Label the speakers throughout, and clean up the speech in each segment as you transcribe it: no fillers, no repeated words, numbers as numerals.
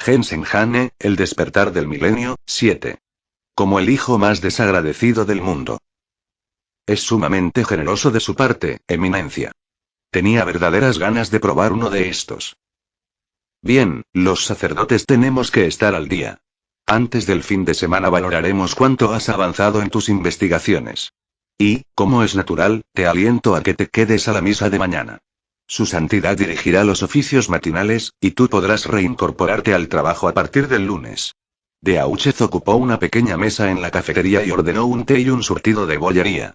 Speaker 1: Gensen Hane, El despertar del milenio, 7. Como el hijo más desagradecido del mundo. Es sumamente generoso de su parte, Eminencia. Tenía verdaderas ganas de probar uno de estos. Bien, los sacerdotes tenemos que estar al día. Antes del fin de semana valoraremos cuánto has avanzado en tus investigaciones. Y, como es natural, te aliento a que te quedes a la misa de mañana. Su santidad dirigirá los oficios matinales, y tú podrás reincorporarte al trabajo a partir del lunes. De Auchez ocupó una pequeña mesa en la cafetería y ordenó un té y un surtido de bollería.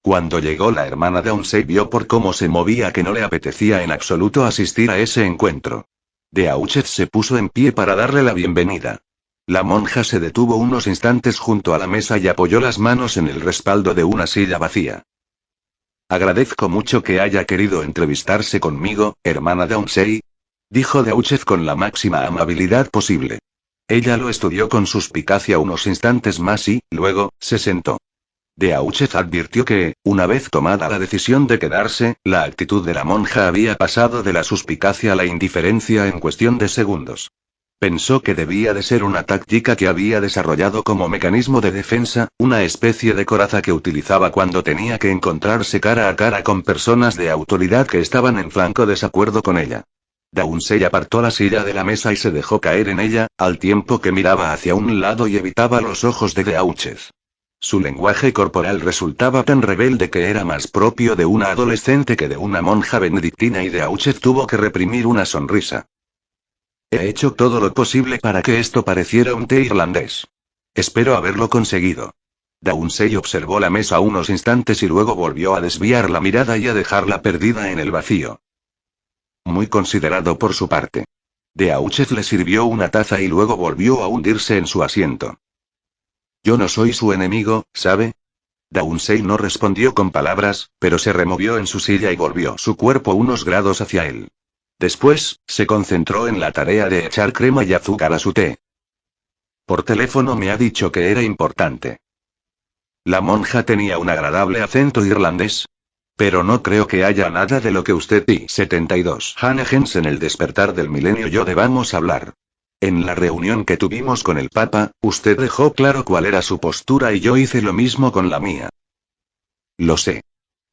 Speaker 1: Cuando llegó la hermana Downsey vio por cómo se movía que no le apetecía en absoluto asistir a ese encuentro. De Auchez se puso en pie para darle la bienvenida. La monja se detuvo unos instantes junto a la mesa y apoyó las manos en el respaldo de una silla vacía. Agradezco mucho que haya querido entrevistarse conmigo, hermana Downsey, dijo de Auchez con la máxima amabilidad posible. Ella lo estudió con suspicacia unos instantes más y, luego, se sentó. De Auchez advirtió que, una vez tomada la decisión de quedarse, la actitud de la monja había pasado de la suspicacia a la indiferencia en cuestión de segundos. Pensó que debía de ser una táctica que había desarrollado como mecanismo de defensa, una especie de coraza que utilizaba cuando tenía que encontrarse cara a cara con personas de autoridad que estaban en franco desacuerdo con ella. Downsey apartó la silla de la mesa y se dejó caer en ella, al tiempo que miraba hacia un lado y evitaba los ojos de Auchez. Su lenguaje corporal resultaba tan rebelde que era más propio de una adolescente que de una monja benedictina y de Auchez tuvo que reprimir una sonrisa. He hecho todo lo posible para que esto pareciera un té irlandés. Espero haberlo conseguido. Downsey observó la mesa unos instantes y luego volvió a desviar la mirada y a dejarla perdida en el vacío. Muy considerado por su parte. De Auchez le sirvió una taza y luego volvió a hundirse en su asiento. Yo no soy su enemigo, ¿sabe? Downsey no respondió con palabras, pero se removió en su silla y volvió su cuerpo unos grados hacia él. Después, se concentró en la tarea de echar crema y azúcar a su té. Por teléfono me ha dicho que era importante. La monja tenía un agradable acento irlandés. Pero no creo que haya nada de lo que usted y 72 Hannah en El despertar del milenio yo debamos hablar. En la reunión que tuvimos con el Papa, usted dejó claro cuál era su postura y yo hice lo mismo con la mía. Lo sé.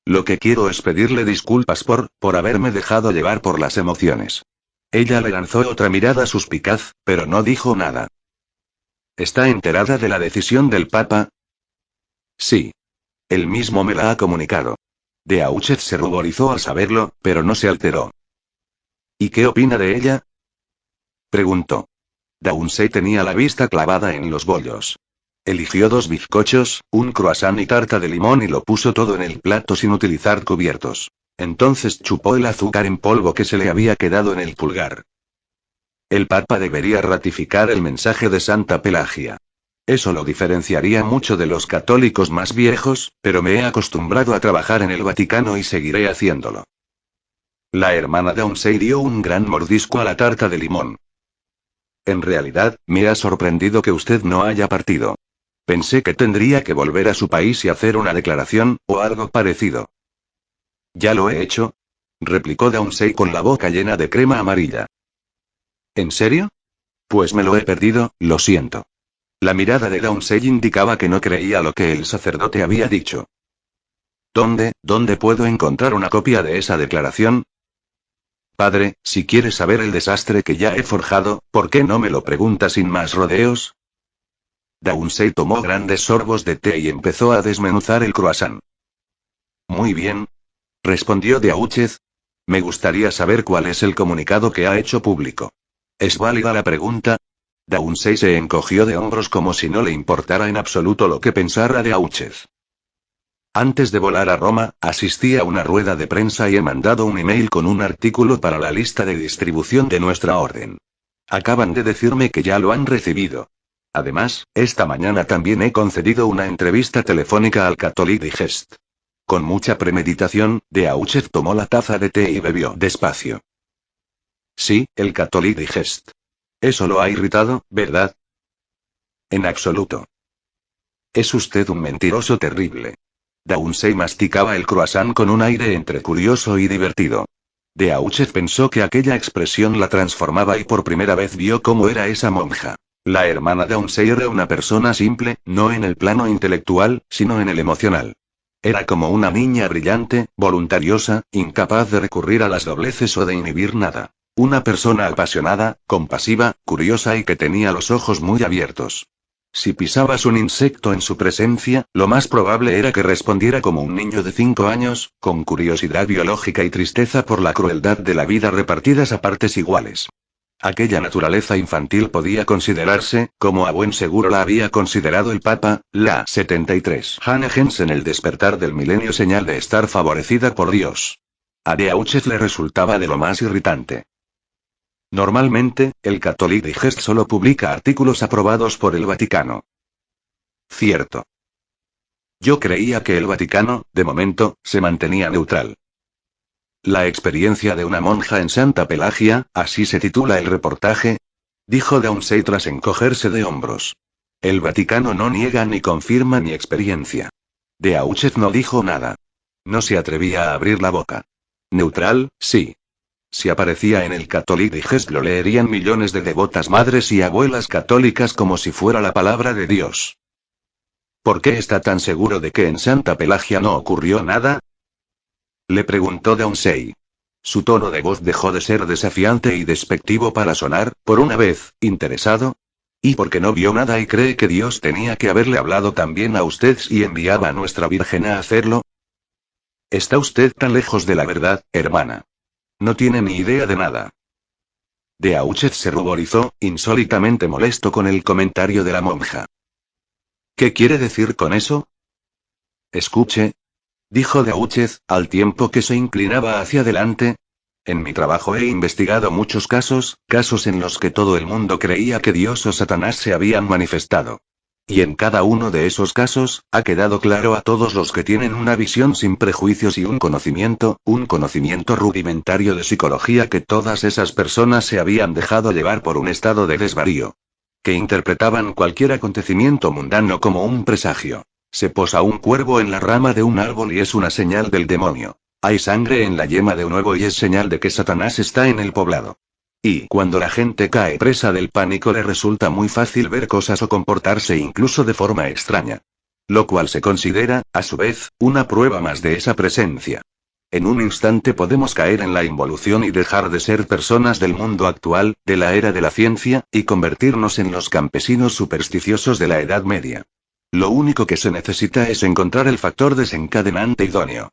Speaker 1: Lo que quiero es pedirle disculpas por haberme dejado llevar por las emociones. Ella le lanzó otra mirada suspicaz, pero no dijo nada. ¿Está enterada de la decisión del Papa? Sí. Él mismo me la ha comunicado. De Auchez se ruborizó al saberlo, pero no se alteró. ¿Y qué opina de ella? Preguntó. Downsey tenía la vista clavada en los bollos. Eligió 2 bizcochos, un croissant y tarta de limón y lo puso todo en el plato sin utilizar cubiertos. Entonces chupó el azúcar en polvo que se le había quedado en el pulgar. El Papa debería ratificar el mensaje de Santa Pelagia. Eso lo diferenciaría mucho de los católicos más viejos, pero me he acostumbrado a trabajar en el Vaticano y seguiré haciéndolo. La hermana Downsey dio un gran mordisco a la tarta de limón. En realidad, me ha sorprendido que usted no haya partido. Pensé que tendría que volver a su país y hacer una declaración, o algo parecido. ¿Ya lo he hecho? Replicó Downsey con la boca llena de crema amarilla. ¿En serio? Pues me lo he perdido, lo siento. La mirada de Downsey indicaba que no creía lo que el sacerdote había dicho. ¿Dónde puedo encontrar una copia de esa declaración? Padre, si quieres saber el desastre que ya he forjado, ¿por qué no me lo pregunta sin más rodeos? Downsey tomó grandes sorbos de té y empezó a desmenuzar el croissant. Muy bien, respondió de Auchez. Me gustaría saber cuál es el comunicado que ha hecho público. ¿Es válida la pregunta? Downsey se encogió de hombros como si no le importara en absoluto lo que pensara de Auchez. Antes de volar a Roma, asistí a una rueda de prensa y he mandado un email con un artículo para la lista de distribución de nuestra orden. Acaban de decirme que ya lo han recibido. Además, esta mañana también he concedido una entrevista telefónica al Catholic Digest. Con mucha premeditación, de Auchez tomó la taza de té y bebió despacio. Sí, el Catholic Digest. Eso lo ha irritado, ¿verdad? En absoluto. Es usted un mentiroso terrible. Downsey masticaba el croissant con un aire entre curioso y divertido. Auchet pensó que aquella expresión la transformaba y por primera vez vio cómo era esa monja. La hermana de Aunsei era una persona simple, no en el plano intelectual, sino en el emocional. Era como una niña brillante, voluntariosa, incapaz de recurrir a las dobleces o de inhibir nada. Una persona apasionada, compasiva, curiosa y que tenía los ojos muy abiertos. Si pisabas un insecto en su presencia, lo más probable era que respondiera como un niño de 5 años, con curiosidad biológica y tristeza por la crueldad de la vida repartidas a partes iguales. Aquella naturaleza infantil podía considerarse, como a buen seguro la había considerado el Papa, la 73 Hannah en el despertar del milenio, señal de estar favorecida por Dios. A Auchet le resultaba de lo más irritante. Normalmente, el Catholic Digest solo publica artículos aprobados por el Vaticano. Cierto. Yo creía que el Vaticano, de momento, se mantenía neutral. La experiencia de una monja en Santa Pelagia, así se titula el reportaje, dijo Daunsey tras encogerse de hombros. El Vaticano no niega ni confirma mi experiencia. Auchet no dijo nada. No se atrevía a abrir la boca. Neutral, sí. Si aparecía en el Catholic Digest lo leerían millones de devotas madres y abuelas católicas como si fuera la palabra de Dios. ¿Por qué está tan seguro de que en Santa Pelagia no ocurrió nada? Le preguntó Daunsey. Su tono de voz dejó de ser desafiante y despectivo para sonar, por una vez, interesado. ¿Y por qué no vio nada y cree que Dios tenía que haberle hablado también a usted si enviaba a nuestra Virgen a hacerlo? Está usted tan lejos de la verdad, hermana. No tiene ni idea de nada. Auchet se ruborizó, insólitamente molesto con el comentario de la monja. ¿Qué quiere decir con eso? Escuche, dijo Auchet, al tiempo que se inclinaba hacia adelante. En mi trabajo he investigado muchos casos, casos en los que todo el mundo creía que Dios o Satanás se habían manifestado. Y en cada uno de esos casos, ha quedado claro a todos los que tienen una visión sin prejuicios y un conocimiento rudimentario de psicología, que todas esas personas se habían dejado llevar por un estado de desvarío. Que interpretaban cualquier acontecimiento mundano como un presagio. Se posa un cuervo en la rama de un árbol y es una señal del demonio. Hay sangre en la yema de un huevo y es señal de que Satanás está en el poblado. Y cuando la gente cae presa del pánico le resulta muy fácil ver cosas o comportarse incluso de forma extraña. Lo cual se considera, a su vez, una prueba más de esa presencia. En un instante podemos caer en la involución y dejar de ser personas del mundo actual, de la era de la ciencia, y convertirnos en los campesinos supersticiosos de la Edad Media. Lo único que se necesita es encontrar el factor desencadenante idóneo.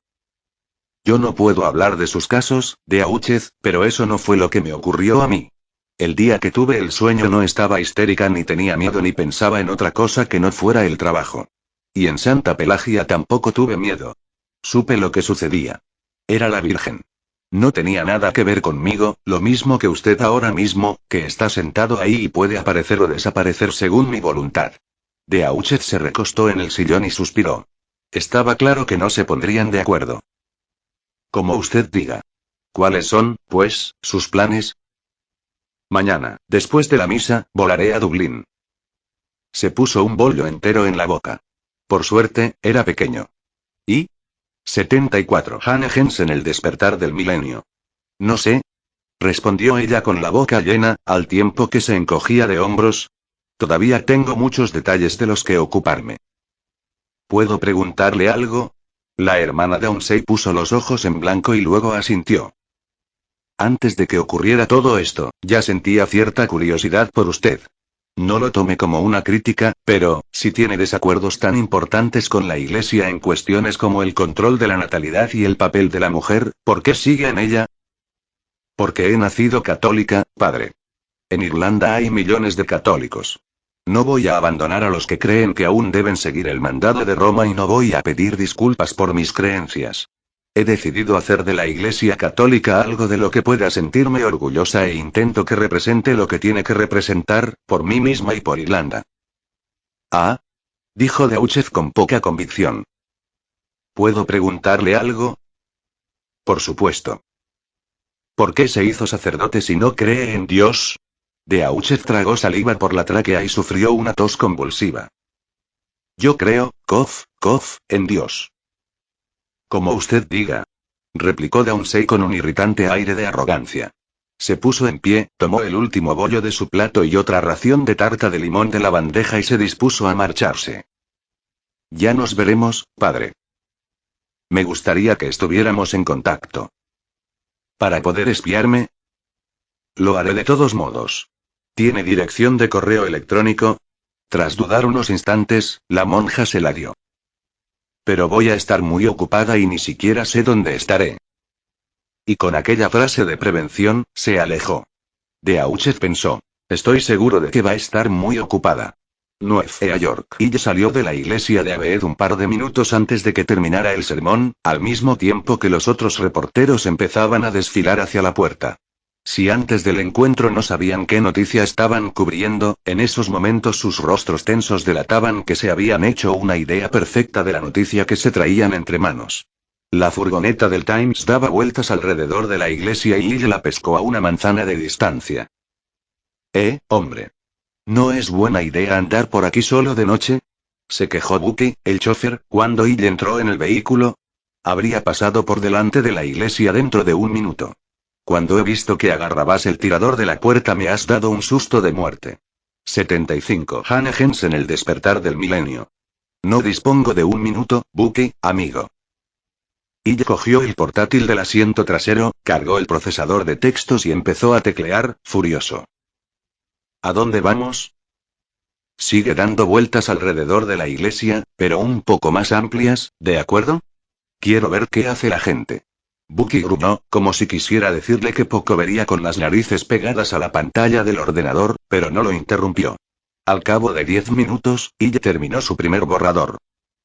Speaker 1: Yo no puedo hablar de sus casos, Auchet, pero eso no fue lo que me ocurrió a mí. El día que tuve el sueño no estaba histérica ni tenía miedo ni pensaba en otra cosa que no fuera el trabajo. Y en Santa Pelagia tampoco tuve miedo. Supe lo que sucedía. Era la Virgen. No tenía nada que ver conmigo, lo mismo que usted ahora mismo, que está sentado ahí y puede aparecer o desaparecer según mi voluntad. Auchet se recostó en el sillón y suspiró. Estaba claro que no se pondrían de acuerdo. Como usted diga. ¿Cuáles son, pues, sus planes? Mañana, después de la misa, volaré a Dublín. Se puso un bollo entero en la boca. Por suerte, era pequeño. ¿Y? 74 Hannah en el despertar del milenio. No sé. Respondió ella con la boca llena, al tiempo que se encogía de hombros. Todavía tengo muchos detalles de los que ocuparme. ¿Puedo preguntarle algo? La hermana de Daunsey puso los ojos en blanco y luego asintió. Antes de que ocurriera todo esto, ya sentía cierta curiosidad por usted. No lo tome como una crítica, pero, si tiene desacuerdos tan importantes con la Iglesia en cuestiones como el control de la natalidad y el papel de la mujer, ¿por qué sigue en ella? Porque he nacido católica, padre. En Irlanda hay millones de católicos. No voy a abandonar a los que creen que aún deben seguir el mandato de Roma y no voy a pedir disculpas por mis creencias. He decidido hacer de la Iglesia Católica algo de lo que pueda sentirme orgullosa e intento que represente lo que tiene que representar, por mí misma y por Irlanda. Ah, dijo Dauchet con poca convicción. ¿Puedo preguntarle algo? Por supuesto. ¿Por qué se hizo sacerdote si no cree en Dios? Dauchet tragó saliva por la tráquea y sufrió una tos convulsiva. Yo creo, en Dios. Como usted diga. replicó Downsey con un irritante aire de arrogancia. Se puso en pie, tomó el último bollo de su plato y otra ración de tarta de limón de la bandeja y se dispuso a marcharse. Ya nos veremos, padre. Me gustaría que estuviéramos en contacto. ¿Para poder espiarme? Lo haré de todos modos. ¿Tiene dirección de correo electrónico? Tras dudar unos instantes, la monja se la dio. Pero voy a estar muy ocupada y ni siquiera sé dónde estaré. Y con aquella frase de prevención, se alejó. Beauchet pensó. Estoy seguro de que va a estar muy ocupada. Nueva York. Y salió de la iglesia de Abed un par de minutos antes de que terminara el sermón, al mismo tiempo que los otros reporteros empezaban a desfilar hacia la puerta. Si antes del encuentro no sabían qué noticia estaban cubriendo, en esos momentos sus rostros tensos delataban que se habían hecho una idea perfecta de la noticia que se traían entre manos. La furgoneta del Times daba vueltas alrededor de la iglesia y Ille la pescó a una manzana de distancia. Hombre. ¿No es buena idea andar por aquí solo de noche? Se quejó Bucky, el chofer, cuando Ille entró en el vehículo. Habría pasado por delante de la iglesia dentro de un minuto. Cuando he visto que agarrabas el tirador de la puerta me has dado un susto de muerte. 75. Hannah Jensen, el despertar del milenio. No dispongo de un minuto, Bucky, amigo. Ille cogió el portátil del asiento trasero, cargó el procesador de textos y empezó a teclear, furioso. ¿A dónde vamos? Sigue dando vueltas alrededor de la iglesia, pero un poco más amplias, ¿de acuerdo? Quiero ver qué hace la gente. Bucky gruñó, como si quisiera decirle que poco vería con las narices pegadas a la pantalla del ordenador, pero no lo interrumpió. Al cabo de 10 minutos, Ille terminó su primer borrador.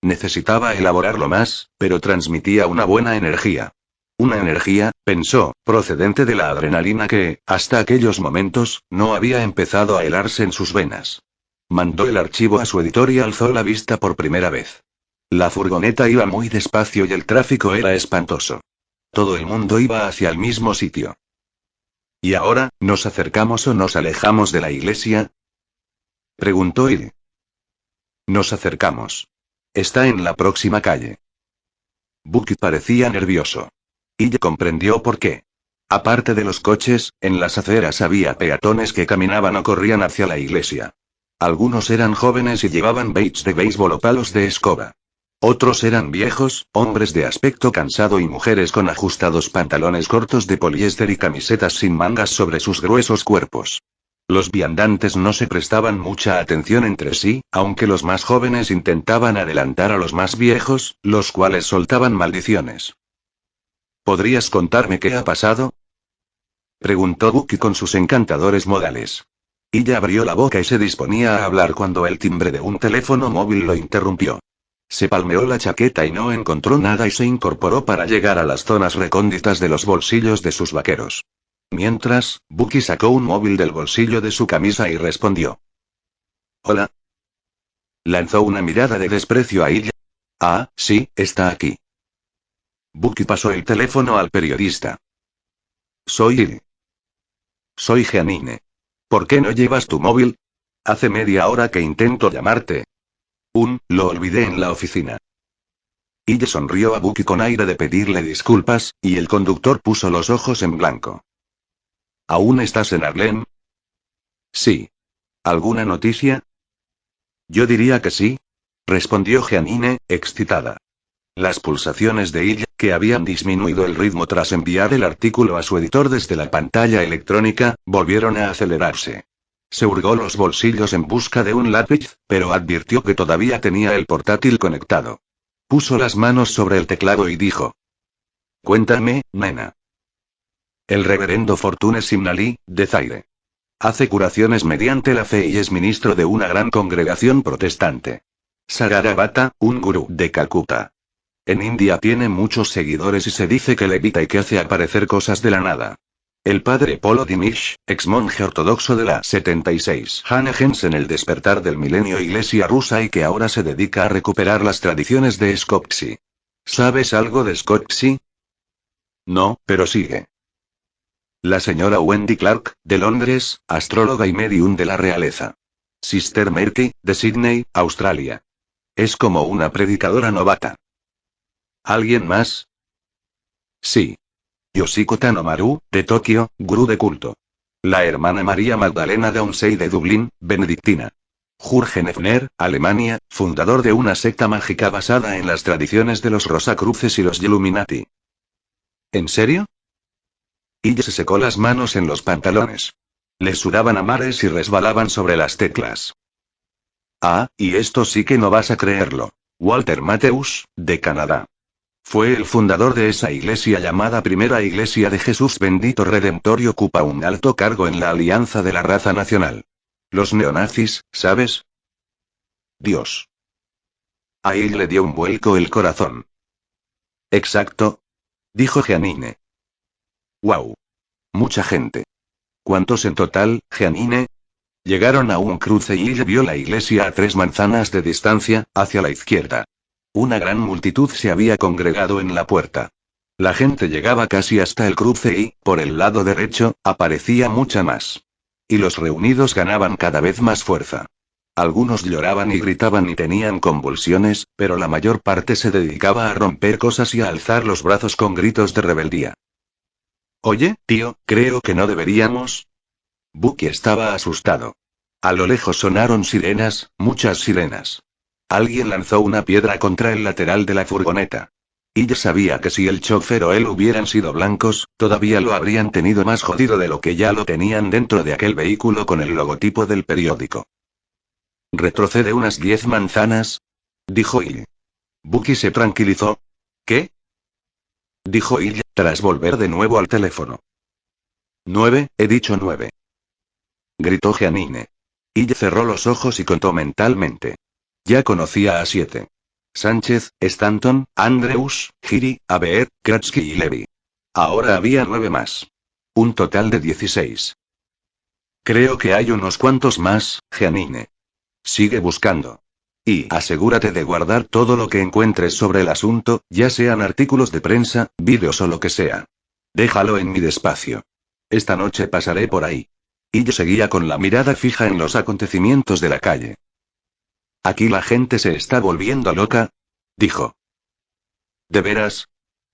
Speaker 1: Necesitaba elaborarlo más, pero transmitía una buena energía. Una energía, pensó, procedente de la adrenalina que, hasta aquellos momentos, no había empezado a helarse en sus venas. Mandó el archivo a su editor y alzó la vista por primera vez. La furgoneta iba muy despacio y el tráfico era espantoso. Todo el mundo iba hacia el mismo sitio. ¿Y ahora, nos acercamos o nos alejamos de la iglesia? Preguntó Ille. Nos acercamos. Está en la próxima calle. Bucky parecía nervioso. Ille comprendió por qué. Aparte de los coches, en las aceras había peatones que caminaban o corrían hacia la iglesia. Algunos eran jóvenes y llevaban baits de béisbol o palos de escoba. Otros eran viejos, hombres de aspecto cansado y mujeres con ajustados pantalones cortos de poliéster y camisetas sin mangas sobre sus gruesos cuerpos. Los viandantes no se prestaban mucha atención entre sí, aunque los más jóvenes intentaban adelantar a los más viejos, los cuales soltaban maldiciones. ¿Podrías contarme qué ha pasado? Preguntó Bucky con sus encantadores modales. Ella abrió la boca y se disponía a hablar cuando el timbre de un teléfono móvil lo interrumpió. Se palmeó la chaqueta y no encontró nada y se incorporó para llegar a las zonas recónditas de los bolsillos de sus vaqueros. Mientras, Bucky sacó un móvil del bolsillo de su camisa y respondió. Hola. Lanzó una mirada de desprecio a ella. Ah, sí, está aquí. Bucky pasó el teléfono al periodista. Soy Ille. Soy Jeanine. ¿Por qué no llevas tu móvil? Hace media hora que intento llamarte. Lo olvidé en la oficina. Ille sonrió a Bucky con aire de pedirle disculpas, y el conductor puso los ojos en blanco. ¿Aún estás en Harlem? Sí. ¿Alguna noticia? Yo diría que sí, respondió Jeanine, excitada. Las pulsaciones de Ille, que habían disminuido el ritmo tras enviar el artículo a su editor desde la pantalla electrónica, volvieron a acelerarse. Se hurgó los bolsillos en busca de un lápiz, pero advirtió que todavía tenía el portátil conectado. Puso las manos sobre el teclado y dijo. Cuéntame, nena. El reverendo Fortune Simnali, de Zaire. Hace curaciones mediante la fe y es ministro de una gran congregación protestante. Sagarabata, un gurú de Calcuta. En India tiene muchos seguidores y se dice que levita y que hace aparecer cosas de la nada. El padre Polo Dimish, ex monje ortodoxo de la 76 Hannah Jensen, el despertar del milenio iglesia rusa y que ahora se dedica a recuperar las tradiciones de Skopje. ¿Sabes algo de Skopje? No, pero sigue. La señora Wendy Clark, de Londres, astróloga y medium de la realeza. Sister Merky, de Sydney, Australia. Es como una predicadora novata. ¿Alguien más? Sí. Yoshiko Tanomaru, de Tokio, gurú de culto. La hermana María Magdalena Downsey de Dublín, benedictina. Jürgen Hefner, Alemania, fundador de una secta mágica basada en las tradiciones de los Rosacruces y los Illuminati. ¿En serio? Ille se secó las manos en los pantalones. Le sudaban a mares y resbalaban sobre las teclas. Ah, y esto sí que no vas a creerlo. Walter Matthäus, de Canadá. Fue el fundador de esa iglesia llamada Primera Iglesia de Jesús Bendito Redentor y ocupa un alto cargo en la Alianza de la Raza Nacional. Los neonazis, ¿sabes? Dios. Ahí le dio un vuelco el corazón. Exacto, dijo Jeanine. Wow. Mucha gente. ¿Cuántos en total, Jeanine? Llegaron a un cruce y ella vio la iglesia a 3 manzanas de distancia, hacia la izquierda. Una gran multitud se había congregado en la puerta. La gente llegaba casi hasta el cruce y, por el lado derecho, aparecía mucha más. Y los reunidos ganaban cada vez más fuerza. Algunos lloraban y gritaban y tenían convulsiones, pero la mayor parte se dedicaba a romper cosas y a alzar los brazos con gritos de rebeldía. Oye, tío, creo que no deberíamos. Bucky estaba asustado. A lo lejos sonaron sirenas, muchas sirenas. Alguien lanzó una piedra contra el lateral de la furgoneta. Y ya sabía que si el chofer o él hubieran sido blancos, todavía lo habrían tenido más jodido de lo que ya lo tenían dentro de aquel vehículo con el logotipo del periódico. Retrocede unas 10 manzanas, dijo Ill. Bucky se tranquilizó. ¿Qué? Dijo Ill, tras volver de nuevo al teléfono. 9, he dicho 9. Gritó Jeanine. Ill cerró los ojos y contó mentalmente. Ya conocía a 7. Sánchez, Stanton, Andrews, Giri, Abeer, Kratsky y Levy. Ahora había 9 más. Un total de 16. Creo que hay unos cuantos más, Jeanine. Sigue buscando. Y asegúrate de guardar todo lo que encuentres sobre el asunto, ya sean artículos de prensa, vídeos o lo que sea. Déjalo en mi despacio. Esta noche pasaré por ahí. Y yo seguía con la mirada fija en los acontecimientos de la calle. Aquí la gente se está volviendo loca, dijo. ¿De veras?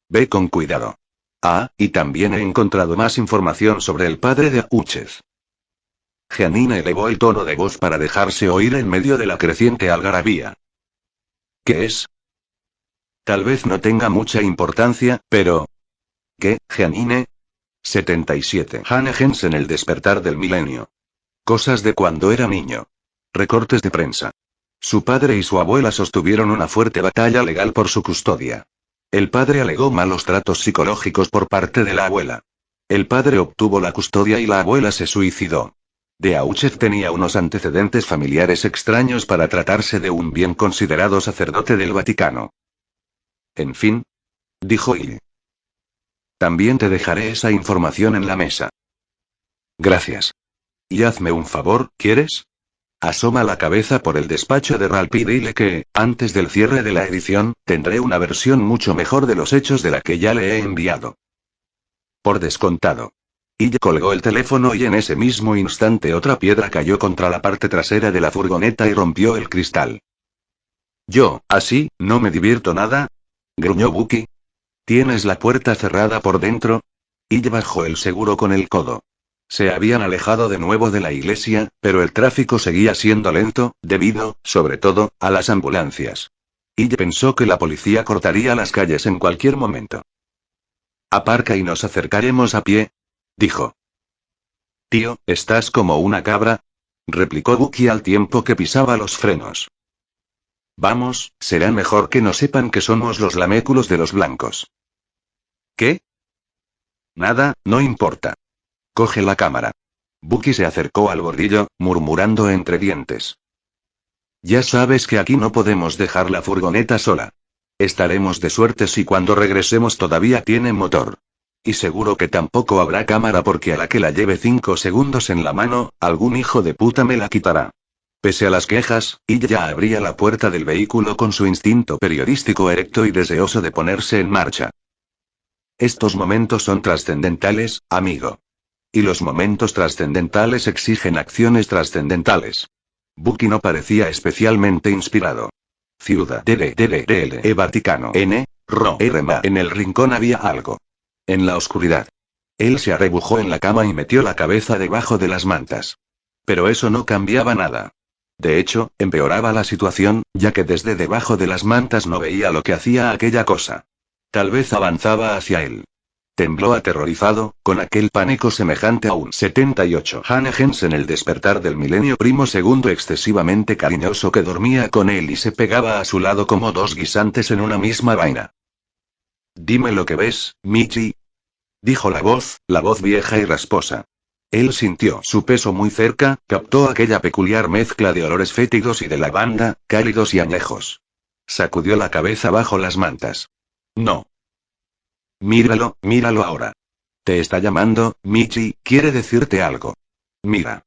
Speaker 1: Ve con cuidado. Ah, y también he encontrado más información sobre el padre de Auchez. Jeanine elevó el tono de voz para dejarse oír en medio de la creciente algarabía. ¿Qué es? Tal vez no tenga mucha importancia, pero... ¿Qué, Jeanine? 77. Hannah Jensen, El despertar del milenio. Cosas de cuando era niño. Recortes de prensa. Su padre y su abuela sostuvieron una fuerte batalla legal por su custodia. El padre alegó malos tratos psicológicos por parte de la abuela. El padre obtuvo la custodia y la abuela se suicidó. De Auchez tenía unos antecedentes familiares extraños para tratarse de un bien considerado sacerdote del Vaticano. En fin, dijo Ill. También te dejaré esa información en la mesa. Gracias. Y hazme un favor, ¿quieres? Asoma la cabeza por el despacho de Ralph y dile que, antes del cierre de la edición, tendré una versión mucho mejor de los hechos de la que ya le he enviado. Por descontado. Ille colgó el teléfono y en ese mismo instante otra piedra cayó contra la parte trasera de la furgoneta y rompió el cristal. Yo, así, no me divierto nada, gruñó Bucky. ¿Tienes la puerta cerrada por dentro? Ille bajó el seguro con el codo. Se habían alejado de nuevo de la iglesia, pero el tráfico seguía siendo lento, debido, sobre todo, a las ambulancias. Ille pensó que la policía cortaría las calles en cualquier momento. Aparca y nos acercaremos a pie, dijo. Tío, ¿estás como una cabra? Replicó Bucky al tiempo que pisaba los frenos. Vamos, será mejor que no sepan que somos los laméculos de los blancos. ¿Qué? Nada, no importa. Coge la cámara. Bucky se acercó al bordillo, murmurando entre dientes. Ya sabes que aquí no podemos dejar la furgoneta sola. Estaremos de suerte si cuando regresemos todavía tiene motor. Y seguro que tampoco habrá cámara porque a la que la lleve 5 segundos en la mano, algún hijo de puta me la quitará. Pese a las quejas, ella ya abría la puerta del vehículo con su instinto periodístico erecto y deseoso de ponerse en marcha. Estos momentos son trascendentales, amigo. Y los momentos trascendentales exigen acciones trascendentales. Bucky no parecía especialmente inspirado. Ciudad Vaticano N, Roma. En el rincón había algo. En la oscuridad. Él se arrebujó en la cama y metió la cabeza debajo de las mantas. Pero eso no cambiaba nada. De hecho, empeoraba la situación, ya que desde debajo de las mantas no veía lo que hacía aquella cosa. Tal vez avanzaba hacia él. Tembló aterrorizado, con aquel pánico semejante a un 78 Hanegens en el despertar del milenio primo segundo excesivamente cariñoso que dormía con él y se pegaba a su lado como dos guisantes en una misma vaina. Dime lo que ves, Michi, dijo la voz vieja y rasposa. Él sintió su peso muy cerca, captó aquella peculiar mezcla de olores fétidos y de lavanda, cálidos y añejos. Sacudió la cabeza bajo las mantas. No. Míralo, míralo ahora. Te está llamando, Michi, quiere decirte algo. Mira.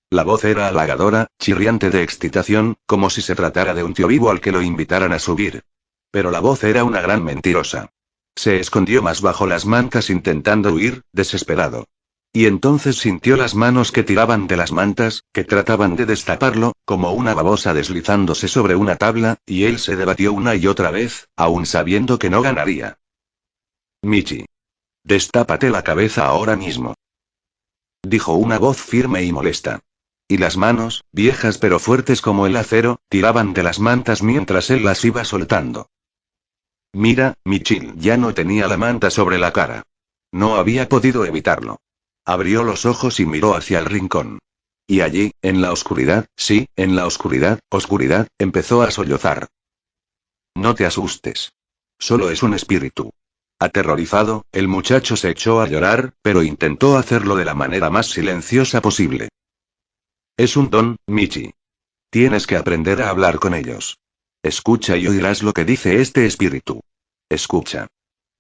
Speaker 1: La voz era halagadora, chirriante de excitación, como si se tratara de un tío vivo al que lo invitaran a subir. Pero la voz era una gran mentirosa. Se escondió más bajo las mantas intentando huir, desesperado. Y entonces sintió las manos que tiraban de las mantas, que trataban de destaparlo, como una babosa deslizándose sobre una tabla, y él se debatió una y otra vez, aun sabiendo que no ganaría. Michi. Destápate la cabeza ahora mismo. Dijo una voz firme y molesta. Y las manos, viejas pero fuertes como el acero, tiraban de las mantas mientras él las iba soltando. Mira, Michil ya no tenía la manta sobre la cara. No había podido evitarlo. Abrió los ojos y miró hacia el rincón. Y allí, en la oscuridad, sí, en la oscuridad, empezó a sollozar. No te asustes. Solo es un espíritu. Aterrorizado, el muchacho se echó a llorar, pero intentó hacerlo de la manera más silenciosa posible. Es un don, Michi. Tienes que aprender a hablar con ellos. Escucha y oirás lo que dice este espíritu. Escucha.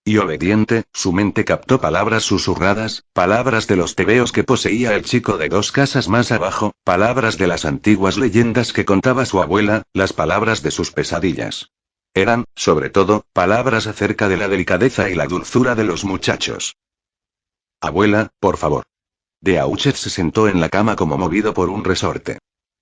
Speaker 1: Y obediente, su mente captó palabras susurradas, palabras de los tebeos que poseía el chico de dos casas más abajo, palabras de las antiguas leyendas que contaba su abuela, las palabras de sus pesadillas. Eran, sobre todo, palabras acerca de la delicadeza y la dulzura de los muchachos. Abuela, por favor. Beauchet se sentó en la cama como movido por un resorte.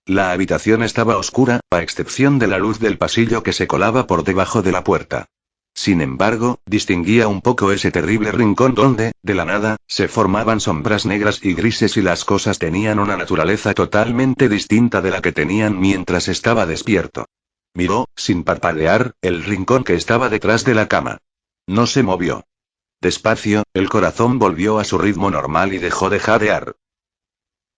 Speaker 1: La habitación estaba oscura, a excepción de la luz del pasillo que se colaba por debajo de la puerta. Sin embargo, distinguía un poco ese terrible rincón donde, de la nada, se formaban sombras negras y grises y las cosas tenían una naturaleza totalmente distinta de la que tenían mientras estaba despierto. Miró, sin parpadear, el rincón que estaba detrás de la cama. No se movió. Despacio, el corazón volvió a su ritmo normal y dejó de jadear.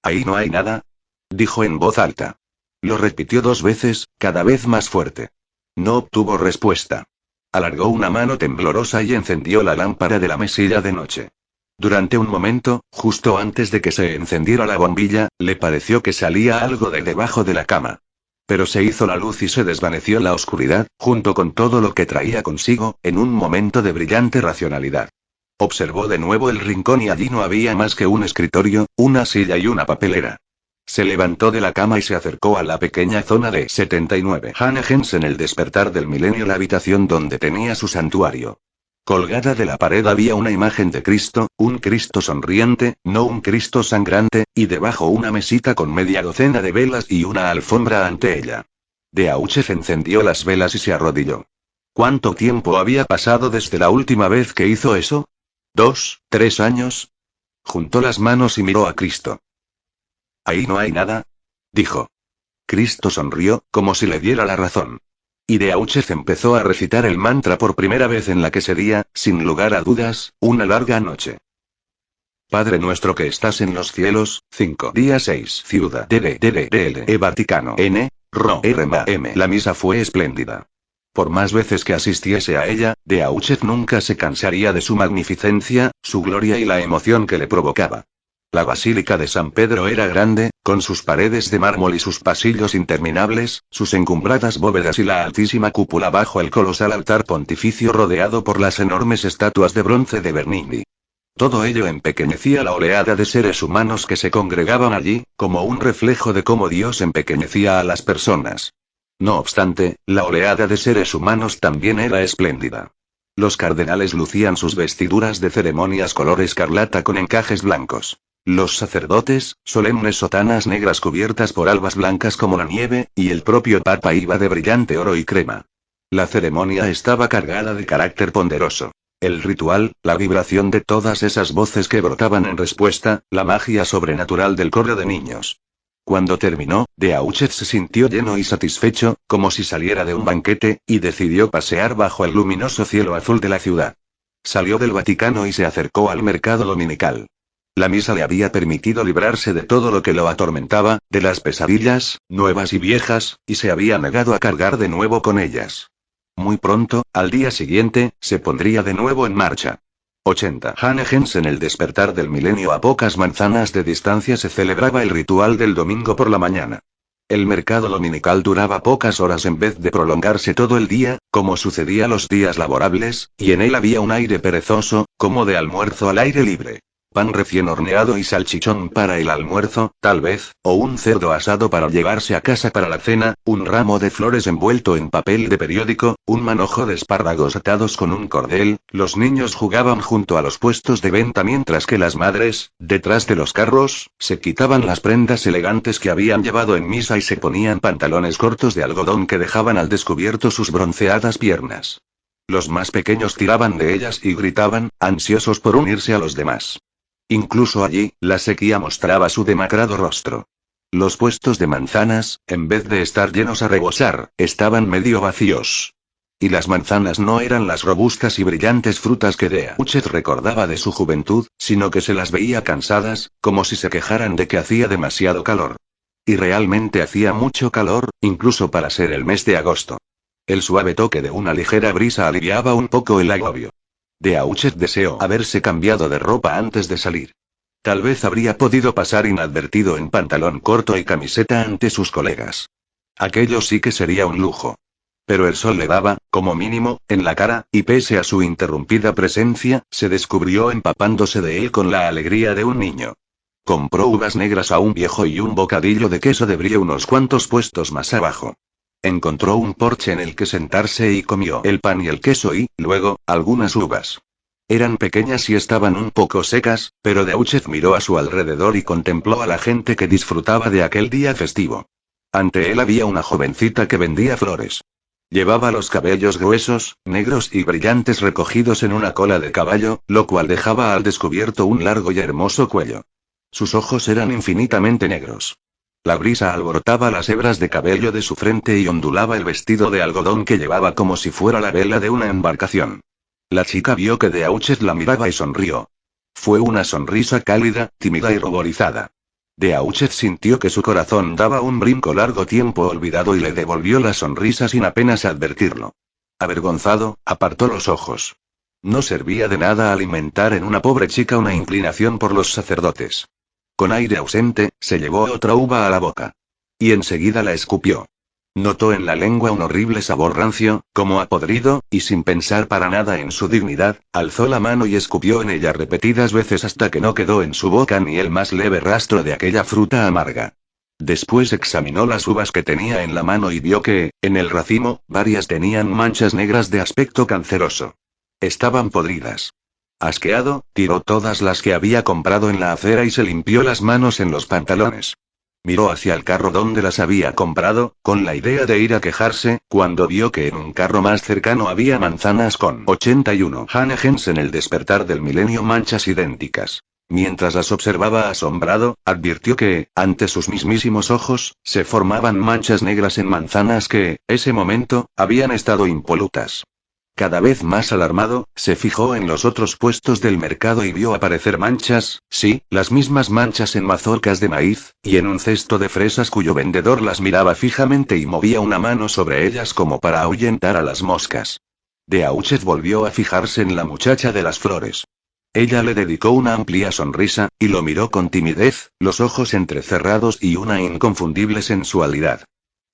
Speaker 1: Ahí no hay nada, dijo en voz alta. Lo repitió 2 veces, cada vez más fuerte. No obtuvo respuesta. Alargó una mano temblorosa y encendió la lámpara de la mesilla de noche. Durante un momento, justo antes de que se encendiera la bombilla, le pareció que salía algo de debajo de la cama. Pero se hizo la luz y se desvaneció la oscuridad, junto con todo lo que traía consigo, en un momento de brillante racionalidad. Observó de nuevo el rincón y allí no había más que un escritorio, una silla y una papelera. Se levantó de la cama y se acercó a la pequeña zona de 79 Hanegens en el despertar del milenio, la habitación donde tenía su santuario. Colgada de la pared había una imagen de Cristo, un Cristo sonriente, no un Cristo sangrante, y debajo una mesita con media docena de velas y una alfombra ante ella. Beauchet encendió las velas y se arrodilló. ¿Cuánto tiempo había pasado desde la última vez que hizo eso? 2, 3 años. Juntó las manos y miró a Cristo. Ahí no hay nada, dijo. Cristo sonrió, como si le diera la razón. Y Beauchet empezó a recitar el mantra por primera vez en la que sería, sin lugar a dudas, una larga noche. Padre nuestro que estás en los cielos, 5 días 6 Ciudad DL Vaticano N, Ro M. La misa fue espléndida. Por más veces que asistiese a ella, Beauchet nunca se cansaría de su magnificencia, su gloria y la emoción que le provocaba. La Basílica de San Pedro era grande, con sus paredes de mármol y sus pasillos interminables, sus encumbradas bóvedas y la altísima cúpula bajo el colosal altar pontificio rodeado por las enormes estatuas de bronce de Bernini. Todo ello empequeñecía la oleada de seres humanos que se congregaban allí, como un reflejo de cómo Dios empequeñecía a las personas. No obstante, la oleada de seres humanos también era espléndida. Los cardenales lucían sus vestiduras de ceremonias color escarlata con encajes blancos. Los sacerdotes, solemnes sotanas negras cubiertas por albas blancas como la nieve, y el propio Papa iba de brillante oro y crema. La ceremonia estaba cargada de carácter ponderoso. El ritual, la vibración de todas esas voces que brotaban en respuesta, la magia sobrenatural del coro de niños. Cuando terminó, Beauchet se sintió lleno y satisfecho, como si saliera de un banquete, y decidió pasear bajo el luminoso cielo azul de la ciudad. Salió del Vaticano y se acercó al mercado dominical. La misa le había permitido librarse de todo lo que lo atormentaba, de las pesadillas, nuevas y viejas, y se había negado a cargar de nuevo con ellas. Muy pronto, al día siguiente, se pondría de nuevo en marcha. 80. Hanegens en el despertar del milenio a pocas manzanas de distancia se celebraba el ritual del domingo por la mañana. El mercado dominical duraba pocas horas en vez de prolongarse todo el día, como sucedía los días laborables, y en él había un aire perezoso, como de almuerzo al aire libre. Pan recién horneado y salchichón para el almuerzo, tal vez, o un cerdo asado para llevarse a casa para la cena, un ramo de flores envuelto en papel de periódico, un manojo de espárragos atados con un cordel. Los niños jugaban junto a los puestos de venta mientras que las madres, detrás de los carros, se quitaban las prendas elegantes que habían llevado en misa y se ponían pantalones cortos de algodón que dejaban al descubierto sus bronceadas piernas. Los más pequeños tiraban de ellas y gritaban, ansiosos por unirse a los demás. Incluso allí, la sequía mostraba su demacrado rostro. Los puestos de manzanas, en vez de estar llenos a rebosar, estaban medio vacíos. Y las manzanas no eran las robustas y brillantes frutas que Beauchet recordaba de su juventud, sino que se las veía cansadas, como si se quejaran de que hacía demasiado calor. Y realmente hacía mucho calor, incluso para ser el mes de agosto. El suave toque de una ligera brisa aliviaba un poco el agobio. Beauchet deseó haberse cambiado de ropa antes de salir. Tal vez habría podido pasar inadvertido en pantalón corto y camiseta ante sus colegas. Aquello sí que sería un lujo. Pero el sol le daba, como mínimo, en la cara, y pese a su interrumpida presencia, se descubrió empapándose de él con la alegría de un niño. Compró uvas negras a un viejo y un bocadillo de queso de brie unos cuantos puestos más abajo. Encontró un porche en el que sentarse y comió el pan y el queso y, luego, algunas uvas. Eran pequeñas y estaban un poco secas, pero Beauchet miró a su alrededor y contempló a la gente que disfrutaba de aquel día festivo. Ante él había una jovencita que vendía flores. Llevaba los cabellos gruesos, negros y brillantes recogidos en una cola de caballo, lo cual dejaba al descubierto un largo y hermoso cuello. Sus ojos eran infinitamente negros. La brisa alborotaba las hebras de cabello de su frente y ondulaba el vestido de algodón que llevaba como si fuera la vela de una embarcación. La chica vio que Beauchet la miraba y sonrió. Fue una sonrisa cálida, tímida y ruborizada. Beauchet sintió que su corazón daba un brinco largo tiempo olvidado y le devolvió la sonrisa sin apenas advertirlo. Avergonzado, apartó los ojos. No servía de nada alimentar en una pobre chica una inclinación por los sacerdotes. Con aire ausente, se llevó otra uva a la boca. Y enseguida la escupió. Notó en la lengua un horrible sabor rancio, como a podrido, y sin pensar para nada en su dignidad, alzó la mano y escupió en ella repetidas veces hasta que no quedó en su boca ni el más leve rastro de aquella fruta amarga. Después examinó las uvas que tenía en la mano y vio que, en el racimo, varias tenían manchas negras de aspecto canceroso. Estaban podridas. Asqueado, tiró todas las que había comprado en la acera y se limpió las manos en los pantalones. Miró hacia el carro donde las había comprado, con la idea de ir a quejarse, cuando vio que en un carro más cercano había manzanas con 81 Hanegens en el despertar del milenio, manchas idénticas. Mientras las observaba asombrado, advirtió que, ante sus mismísimos ojos, se formaban manchas negras en manzanas que, ese momento, habían estado impolutas. Cada vez más alarmado, se fijó en los otros puestos del mercado y vio aparecer manchas, sí, las mismas manchas en mazorcas de maíz, y en un cesto de fresas cuyo vendedor las miraba fijamente y movía una mano sobre ellas como para ahuyentar a las moscas. Beauchet volvió a fijarse en la muchacha de las flores. Ella le dedicó una amplia sonrisa, y lo miró con timidez, los ojos entrecerrados y una inconfundible sensualidad.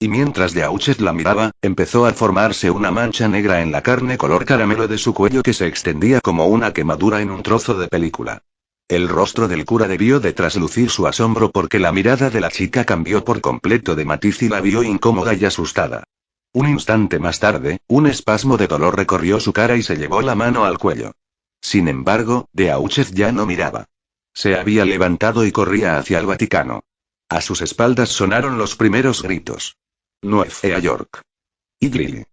Speaker 1: Y mientras Beauchet la miraba, empezó a formarse una mancha negra en la carne color caramelo de su cuello que se extendía como una quemadura en un trozo de película. El rostro del cura debió de traslucir su asombro porque la mirada de la chica cambió por completo de matiz y la vio incómoda y asustada. Un instante más tarde, un espasmo de dolor recorrió su cara y se llevó la mano al cuello. Sin embargo, Beauchet ya no miraba. Se había levantado y corría hacia el Vaticano. A sus espaldas sonaron los primeros gritos. Nueva York. Iglili.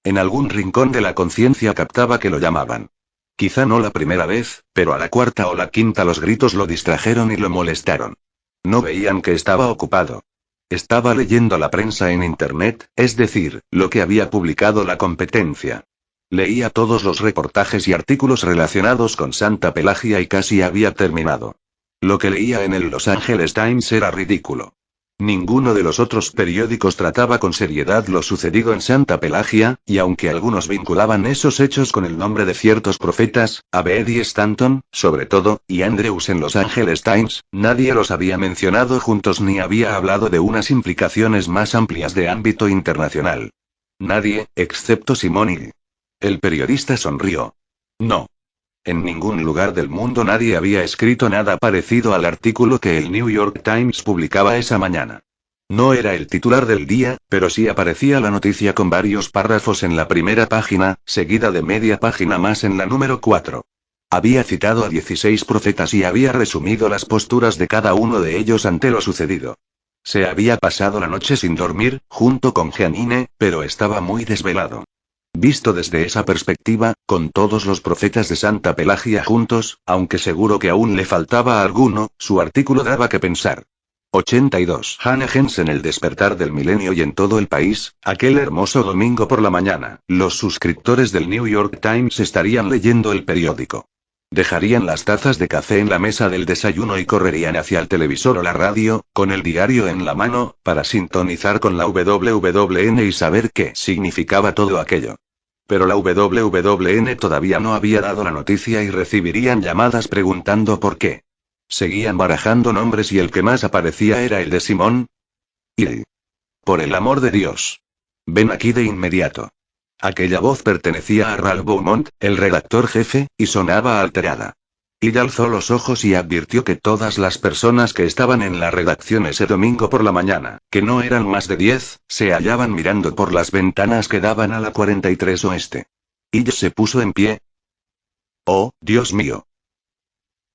Speaker 1: En algún rincón de la conciencia captaba que lo llamaban. Quizá no la primera vez, pero a la cuarta o la quinta los gritos lo distrajeron y lo molestaron. No veían que estaba ocupado. Estaba leyendo la prensa en Internet, es decir, lo que había publicado la competencia. Leía todos los reportajes y artículos relacionados con Santa Pelagia y casi había terminado. Lo que leía en el Los Angeles Times era ridículo. Ninguno de los otros periódicos trataba con seriedad lo sucedido en Santa Pelagia, y aunque algunos vinculaban esos hechos con el nombre de ciertos profetas, Abed y Stanton, sobre todo, y Andrews en Los Angeles Times, nadie los había mencionado juntos ni había hablado de unas implicaciones más amplias de ámbito internacional. Nadie, excepto Simon Hill. El periodista sonrió. No. En ningún lugar del mundo nadie había escrito nada parecido al artículo que el New York Times publicaba esa mañana. No era el titular del día, pero sí aparecía la noticia con varios párrafos en la primera página, seguida de media página más en la número 4. Había citado a 16 profetas y había resumido las posturas de cada uno de ellos ante lo sucedido. Se había pasado la noche sin dormir, junto con Jeanine, pero estaba muy desvelado. Visto desde esa perspectiva, con todos los profetas de Santa Pelagia juntos, aunque seguro que aún le faltaba alguno, su artículo daba que pensar. 82. Hannah en El despertar del milenio y en todo el país, aquel hermoso domingo por la mañana, los suscriptores del New York Times estarían leyendo el periódico. Dejarían las tazas de café en la mesa del desayuno y correrían hacia el televisor o la radio, con el diario en la mano, para sintonizar con la WWN y saber qué significaba todo aquello. Pero la WWN todavía no había dado la noticia y recibirían llamadas preguntando por qué. Seguían barajando nombres y el que más aparecía era el de Simón Hill. Por el amor de Dios. Ven aquí de inmediato. Aquella voz pertenecía a Ralph Beaumont, el redactor jefe, y sonaba alterada. Ella alzó los ojos y advirtió que todas las personas que estaban en la redacción ese domingo por la mañana, que no eran más de 10, se hallaban mirando por las ventanas que daban a la 43 oeste. Ella se puso en pie. ¡Oh, Dios mío!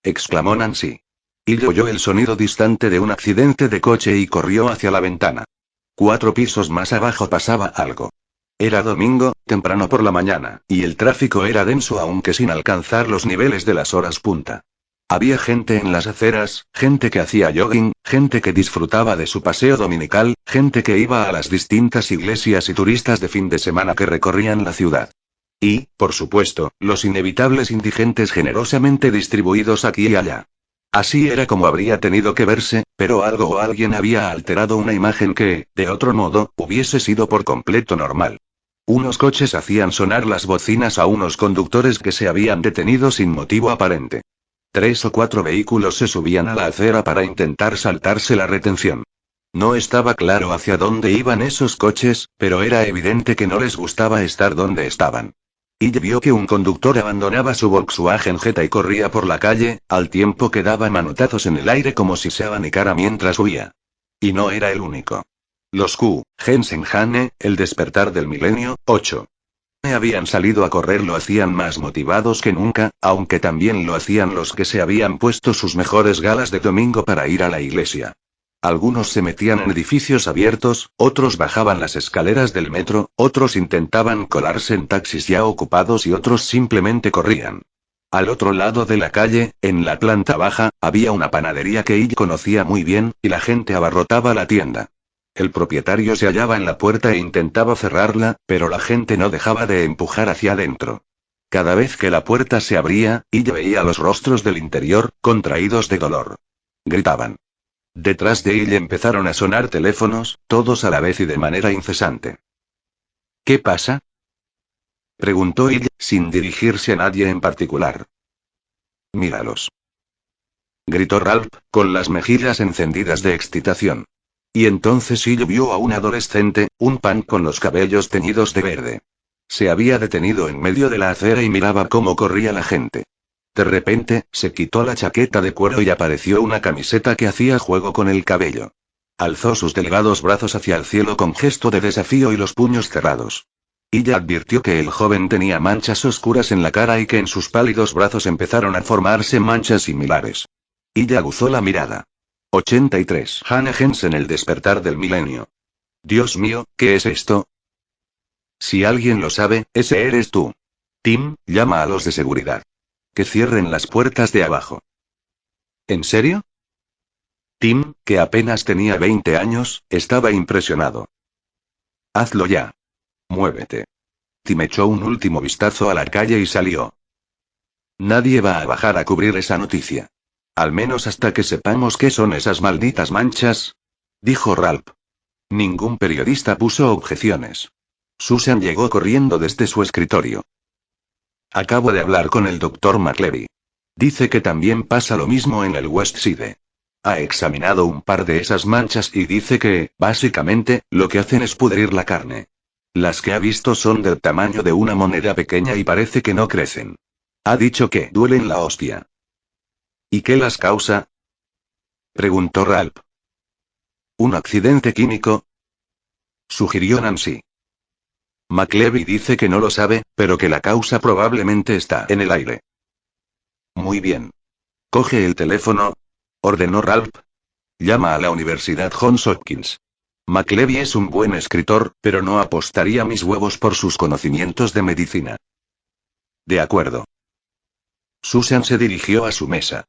Speaker 1: Exclamó Nancy. Ella oyó el sonido distante de un accidente de coche y corrió hacia la ventana. 4 pisos más abajo pasaba algo. Era domingo, temprano por la mañana, y el tráfico era denso aunque sin alcanzar los niveles de las horas punta. Había gente en las aceras, gente que hacía jogging, gente que disfrutaba de su paseo dominical, gente que iba a las distintas iglesias y turistas de fin de semana que recorrían la ciudad. Y, por supuesto, los inevitables indigentes generosamente distribuidos aquí y allá. Así era como habría tenido que verse, pero algo o alguien había alterado una imagen que, de otro modo, hubiese sido por completo normal. Unos coches hacían sonar las bocinas a unos conductores que se habían detenido sin motivo aparente. 3 o 4 vehículos se subían a la acera para intentar saltarse la retención. No estaba claro hacia dónde iban esos coches, pero era evidente que no les gustaba estar donde estaban. Y vio que un conductor abandonaba su Volkswagen Jetta y corría por la calle, al tiempo que daba manotazos en el aire como si se abanicara mientras huía. Y no era el único. Los Q, Hane, El despertar del milenio, 8. Habían salido a correr, lo hacían más motivados que nunca, aunque también lo hacían los que se habían puesto sus mejores galas de domingo para ir a la iglesia. Algunos se metían en edificios abiertos, otros bajaban las escaleras del metro, otros intentaban colarse en taxis ya ocupados y otros simplemente corrían. Al otro lado de la calle, en la planta baja, había una panadería que ella conocía muy bien, y la gente abarrotaba la tienda. El propietario se hallaba en la puerta e intentaba cerrarla, pero la gente no dejaba de empujar hacia adentro. Cada vez que la puerta se abría, ella veía los rostros del interior, contraídos de dolor. Gritaban. Detrás de ella empezaron a sonar teléfonos, todos a la vez y de manera incesante. ¿Qué pasa? Preguntó ella, sin dirigirse a nadie en particular. Míralos. Gritó Ralph, con las mejillas encendidas de excitación. Y entonces ella vio a un adolescente, un pan con los cabellos teñidos de verde. Se había detenido en medio de la acera y miraba cómo corría la gente. De repente, se quitó la chaqueta de cuero y apareció una camiseta que hacía juego con el cabello. Alzó sus delgados brazos hacia el cielo con gesto de desafío y los puños cerrados. Ella advirtió que el joven tenía manchas oscuras en la cara y que en sus pálidos brazos empezaron a formarse manchas similares. Ella aguzó la mirada. 83. Hannah en El despertar del milenio. Dios mío, ¿qué es esto? Si alguien lo sabe, ese eres tú. Tim, llama a los de seguridad. Que cierren las puertas de abajo. ¿En serio? Tim, que apenas tenía 20 años, estaba impresionado. Hazlo ya. Muévete. Tim echó un último vistazo a la calle y salió. Nadie va a bajar a cubrir esa noticia. Al menos hasta que sepamos qué son esas malditas manchas, dijo Ralph. Ningún periodista puso objeciones. Susan llegó corriendo desde su escritorio. Acabo de hablar con el doctor McLevy. Dice que también pasa lo mismo en el West Side. Ha examinado un par de esas manchas y dice que, básicamente, lo que hacen es pudrir la carne. Las que ha visto son del tamaño de una moneda pequeña y parece que no crecen. Ha dicho que duelen la hostia. ¿Y qué las causa? Preguntó Ralph. ¿Un accidente químico? Sugirió Nancy. McLevy dice que no lo sabe, pero que la causa probablemente está en el aire. Muy bien. Coge el teléfono, ordenó Ralph. Llama a la Universidad Johns Hopkins. McLevy es un buen escritor, pero no apostaría mis huevos por sus conocimientos de medicina. De acuerdo. Susan se dirigió a su mesa.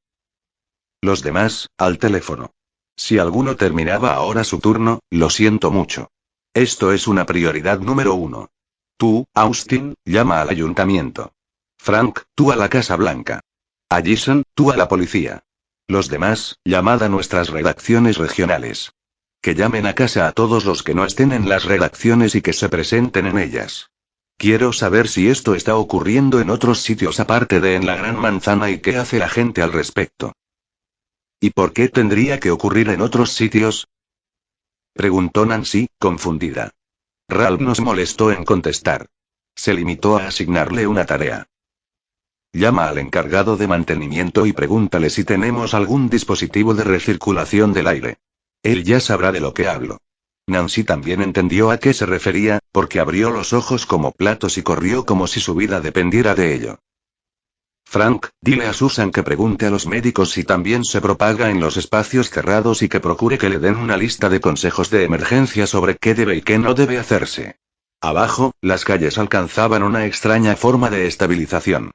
Speaker 1: Los demás, al teléfono. Si alguno terminaba ahora su turno, lo siento mucho. Esto es una prioridad número 1. Tú, Austin, llama al ayuntamiento. Frank, tú a la Casa Blanca. Jason, tú a la policía. Los demás, llamad a nuestras redacciones regionales. Que llamen a casa a todos los que no estén en las redacciones y que se presenten en ellas. Quiero saber si esto está ocurriendo en otros sitios aparte de en la Gran Manzana y qué hace la gente al respecto. ¿Y por qué tendría que ocurrir en otros sitios? Preguntó Nancy, confundida. Ralph no se molestó en contestar. Se limitó a asignarle una tarea. Llama al encargado de mantenimiento y pregúntale si tenemos algún dispositivo de recirculación del aire. Él ya sabrá de lo que hablo. Nancy también entendió a qué se refería, porque abrió los ojos como platos y corrió como si su vida dependiera de ello. Frank, dile a Susan que pregunte a los médicos si también se propaga en los espacios cerrados y que procure que le den una lista de consejos de emergencia sobre qué debe y qué no debe hacerse. Abajo, las calles alcanzaban una extraña forma de estabilización.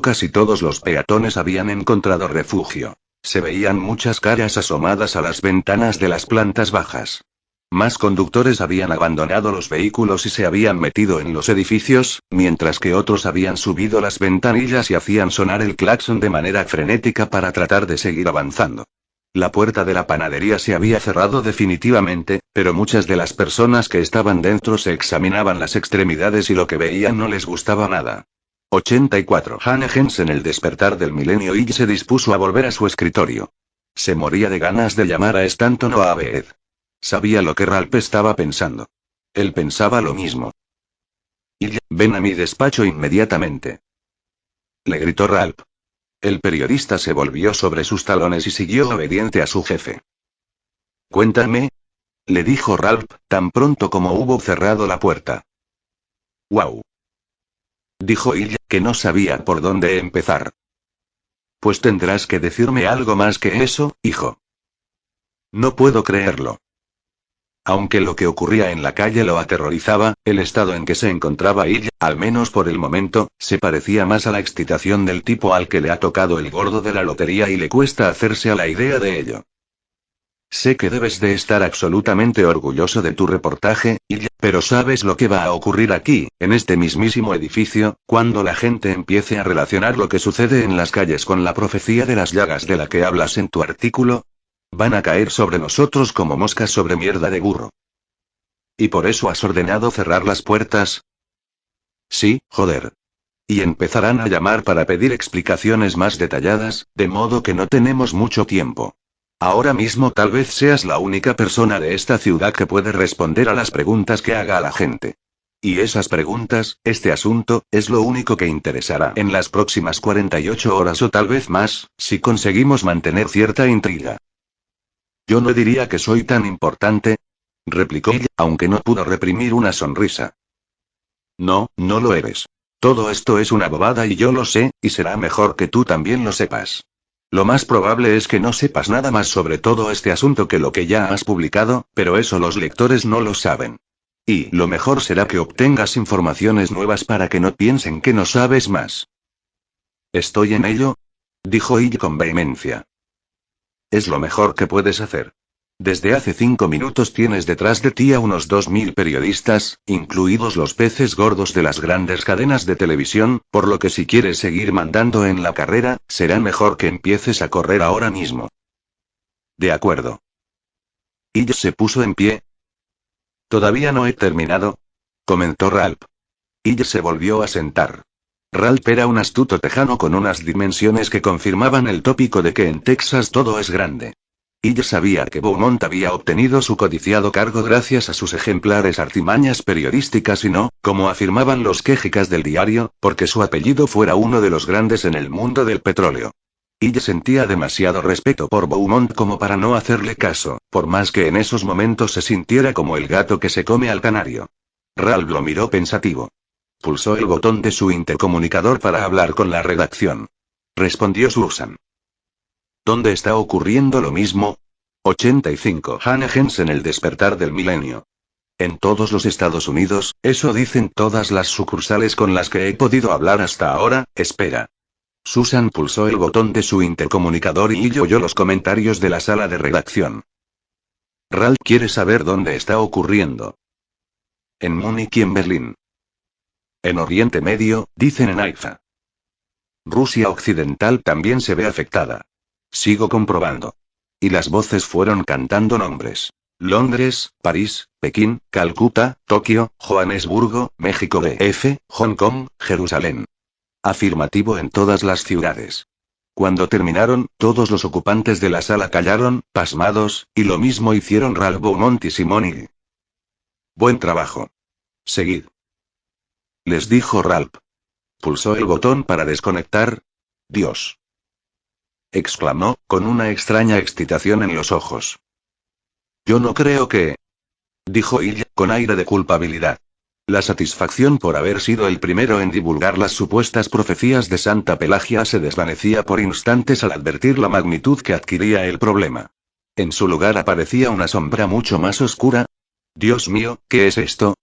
Speaker 1: Casi todos los peatones habían encontrado refugio. Se veían muchas caras asomadas a las ventanas de las plantas bajas. Más conductores habían abandonado los vehículos y se habían metido en los edificios, mientras que otros habían subido las ventanillas y hacían sonar el claxon de manera frenética para tratar de seguir avanzando. La puerta de la panadería se había cerrado definitivamente, pero muchas de las personas que estaban dentro se examinaban las extremidades y lo que veían no les gustaba nada. 84. Hannah Jensen. El despertar del milenio y se dispuso a volver a su escritorio. Se moría de ganas de llamar a Stanton o a Beth. Sabía lo que Ralph estaba pensando. Él pensaba lo mismo. Y ven a mi despacho inmediatamente. Le gritó Ralph. El periodista se volvió sobre sus talones y siguió obediente a su jefe. Cuéntame, le dijo Ralph, tan pronto como hubo cerrado la puerta. ¡Wow! Dijo ella, que no sabía por dónde empezar. Pues tendrás que decirme algo más que eso, hijo. No puedo creerlo. Aunque lo que ocurría en la calle lo aterrorizaba, el estado en que se encontraba ella, al menos por el momento, se parecía más a la excitación del tipo al que le ha tocado el gordo de la lotería y le cuesta hacerse a la idea de ello. Sé que debes de estar absolutamente orgulloso de tu reportaje, pero ¿sabes lo que va a ocurrir aquí, en este mismísimo edificio, cuando la gente empiece a relacionar lo que sucede en las calles con la profecía de las llagas de la que hablas en tu artículo? Van a caer sobre nosotros como moscas sobre mierda de burro. ¿Y por eso has ordenado cerrar las puertas? Sí, joder. Y empezarán a llamar para pedir explicaciones más detalladas, de modo que no tenemos mucho tiempo. Ahora mismo tal vez seas la única persona de esta ciudad que puede responder a las preguntas que haga la gente. Y esas preguntas, este asunto, es lo único que interesará en las próximas 48 horas o tal vez más, si conseguimos mantener cierta intriga. Yo no diría que soy tan importante, replicó ella, aunque no pudo reprimir una sonrisa. No, no lo eres. Todo esto es una bobada y yo lo sé, y será mejor que tú también lo sepas. Lo más probable es que no sepas nada más sobre todo este asunto que lo que ya has publicado, pero eso los lectores no lo saben. Y lo mejor será que obtengas informaciones nuevas para que no piensen que no sabes más. Estoy en ello, dijo Yi con vehemencia. Es lo mejor que puedes hacer. Desde hace 5 minutos tienes detrás de ti a unos 2000 periodistas, incluidos los peces gordos de las grandes cadenas de televisión, por lo que si quieres seguir mandando en la carrera, será mejor que empieces a correr ahora mismo. De acuerdo. Yi se puso en pie. Todavía no he terminado, comentó Ralph. Yi se volvió a sentar. Ralph era un astuto tejano con unas dimensiones que confirmaban el tópico de que en Texas todo es grande. Ella sabía que Beaumont había obtenido su codiciado cargo gracias a sus ejemplares artimañas periodísticas y no, como afirmaban los quejicas del diario, porque su apellido fuera uno de los grandes en el mundo del petróleo. Ella sentía demasiado respeto por Beaumont como para no hacerle caso, por más que en esos momentos se sintiera como el gato que se come al canario. Ralph lo miró pensativo. Pulsó el botón de su intercomunicador para hablar con la redacción. Respondió Susan. ¿Dónde está ocurriendo lo mismo? 85 Hannahens en el despertar del milenio. En todos los Estados Unidos, eso dicen todas las sucursales con las que he podido hablar hasta ahora. Espera. Susan pulsó el botón de su intercomunicador y oyó los comentarios de la sala de redacción. Ralph quiere saber dónde está ocurriendo. En Múnich y en Berlín. En Oriente Medio, dicen en Haifa. Rusia Occidental también se ve afectada. Sigo comprobando. Y las voces fueron cantando nombres. Londres, París, Pekín, Calcuta, Tokio, Johannesburgo, México DF, Hong Kong, Jerusalén. Afirmativo en todas las ciudades. Cuando terminaron, todos los ocupantes de la sala callaron, pasmados, y lo mismo hicieron Ralph Beaumont y Simone. Buen trabajo. Seguid. Les dijo Ralph. Pulsó el botón para desconectar. Dios. Exclamó, con una extraña excitación en los ojos. Yo no creo que... dijo ella, con aire de culpabilidad. La satisfacción por haber sido el primero en divulgar las supuestas profecías de Santa Pelagia se desvanecía por instantes al advertir la magnitud que adquiría el problema. En su lugar aparecía una sombra mucho más oscura. Dios mío, ¿qué es esto?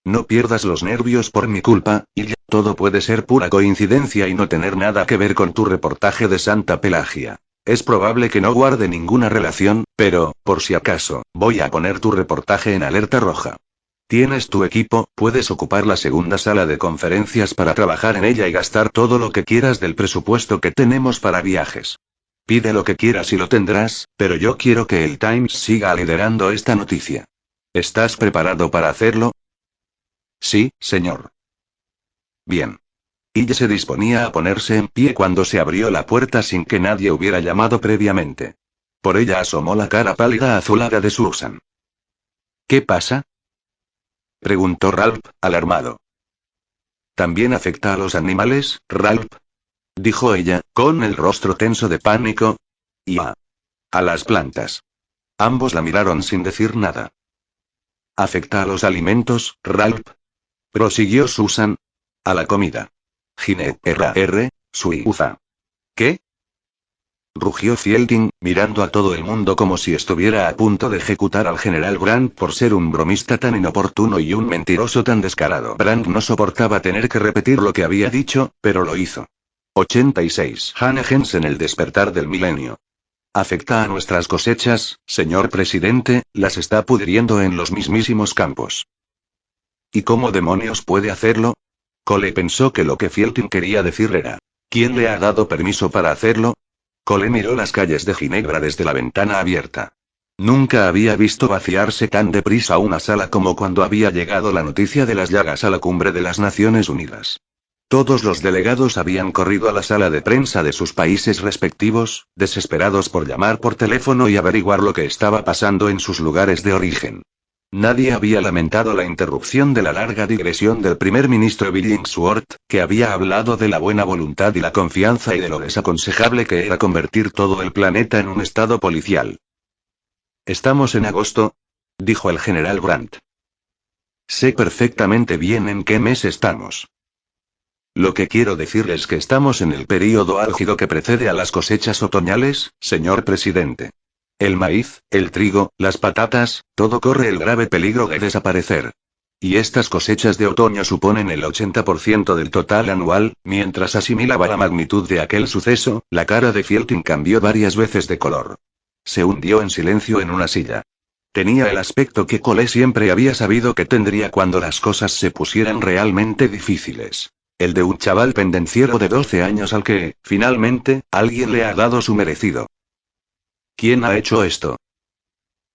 Speaker 1: No pierdas los nervios por mi culpa, y todo puede ser pura coincidencia y no tener nada que ver con tu reportaje de Santa Pelagia. Es probable que no guarde ninguna relación, pero, por si acaso, voy a poner tu reportaje en alerta roja. Tienes tu equipo, puedes ocupar la segunda sala de conferencias para trabajar en ella y gastar todo lo que quieras del presupuesto que tenemos para viajes. Pide lo que quieras y lo tendrás, pero yo quiero que el Times siga liderando esta noticia. ¿Estás preparado para hacerlo? Sí, señor. Bien. Ella se disponía a ponerse en pie cuando se abrió la puerta sin que nadie hubiera llamado previamente. Por ella asomó la cara pálida azulada de Susan. ¿Qué pasa? Preguntó Ralph, alarmado. ¿También afecta a los animales, Ralph? Dijo ella, con el rostro tenso de pánico. Y a las plantas. Ambos la miraron sin decir nada. ¿Afecta a los alimentos, Ralph? Prosiguió Susan. A la comida. Ginette R. Suiza. ¿Qué? Rugió Fielding, mirando a todo el mundo como si estuviera a punto de ejecutar al general Brandt por ser un bromista tan inoportuno y un mentiroso tan descarado. Brandt no soportaba tener que repetir lo que había dicho, pero lo hizo. 86 Hannahens en el despertar del milenio. Afecta a nuestras cosechas, señor presidente, las está pudriendo en los mismísimos campos. ¿Y cómo demonios puede hacerlo? Cole pensó que lo que Fielding quería decir era: ¿quién le ha dado permiso para hacerlo? Cole miró las calles de Ginebra desde la ventana abierta. Nunca había visto vaciarse tan deprisa una sala como cuando había llegado la noticia de las llagas a la cumbre de las Naciones Unidas. Todos los delegados habían corrido a la sala de prensa de sus países respectivos, desesperados por llamar por teléfono y averiguar lo que estaba pasando en sus lugares de origen. Nadie había lamentado la interrupción de la larga digresión del primer ministro Billingsworth, que había hablado de la buena voluntad y la confianza y de lo desaconsejable que era convertir todo el planeta en un estado policial. «Estamos en agosto», dijo el general Brandt. «Sé perfectamente bien en qué mes estamos. Lo que quiero decir es que estamos en el período álgido que precede a las cosechas otoñales, señor presidente. El maíz, el trigo, las patatas, todo corre el grave peligro de desaparecer. Y estas cosechas de otoño suponen el 80% del total anual. Mientras asimilaba la magnitud de aquel suceso, la cara de Fielding cambió varias veces de color. Se hundió en silencio en una silla. Tenía el aspecto que Cole siempre había sabido que tendría cuando las cosas se pusieran realmente difíciles. El de un chaval pendenciero de 12 años al que, finalmente, alguien le ha dado su merecido. ¿Quién ha hecho esto?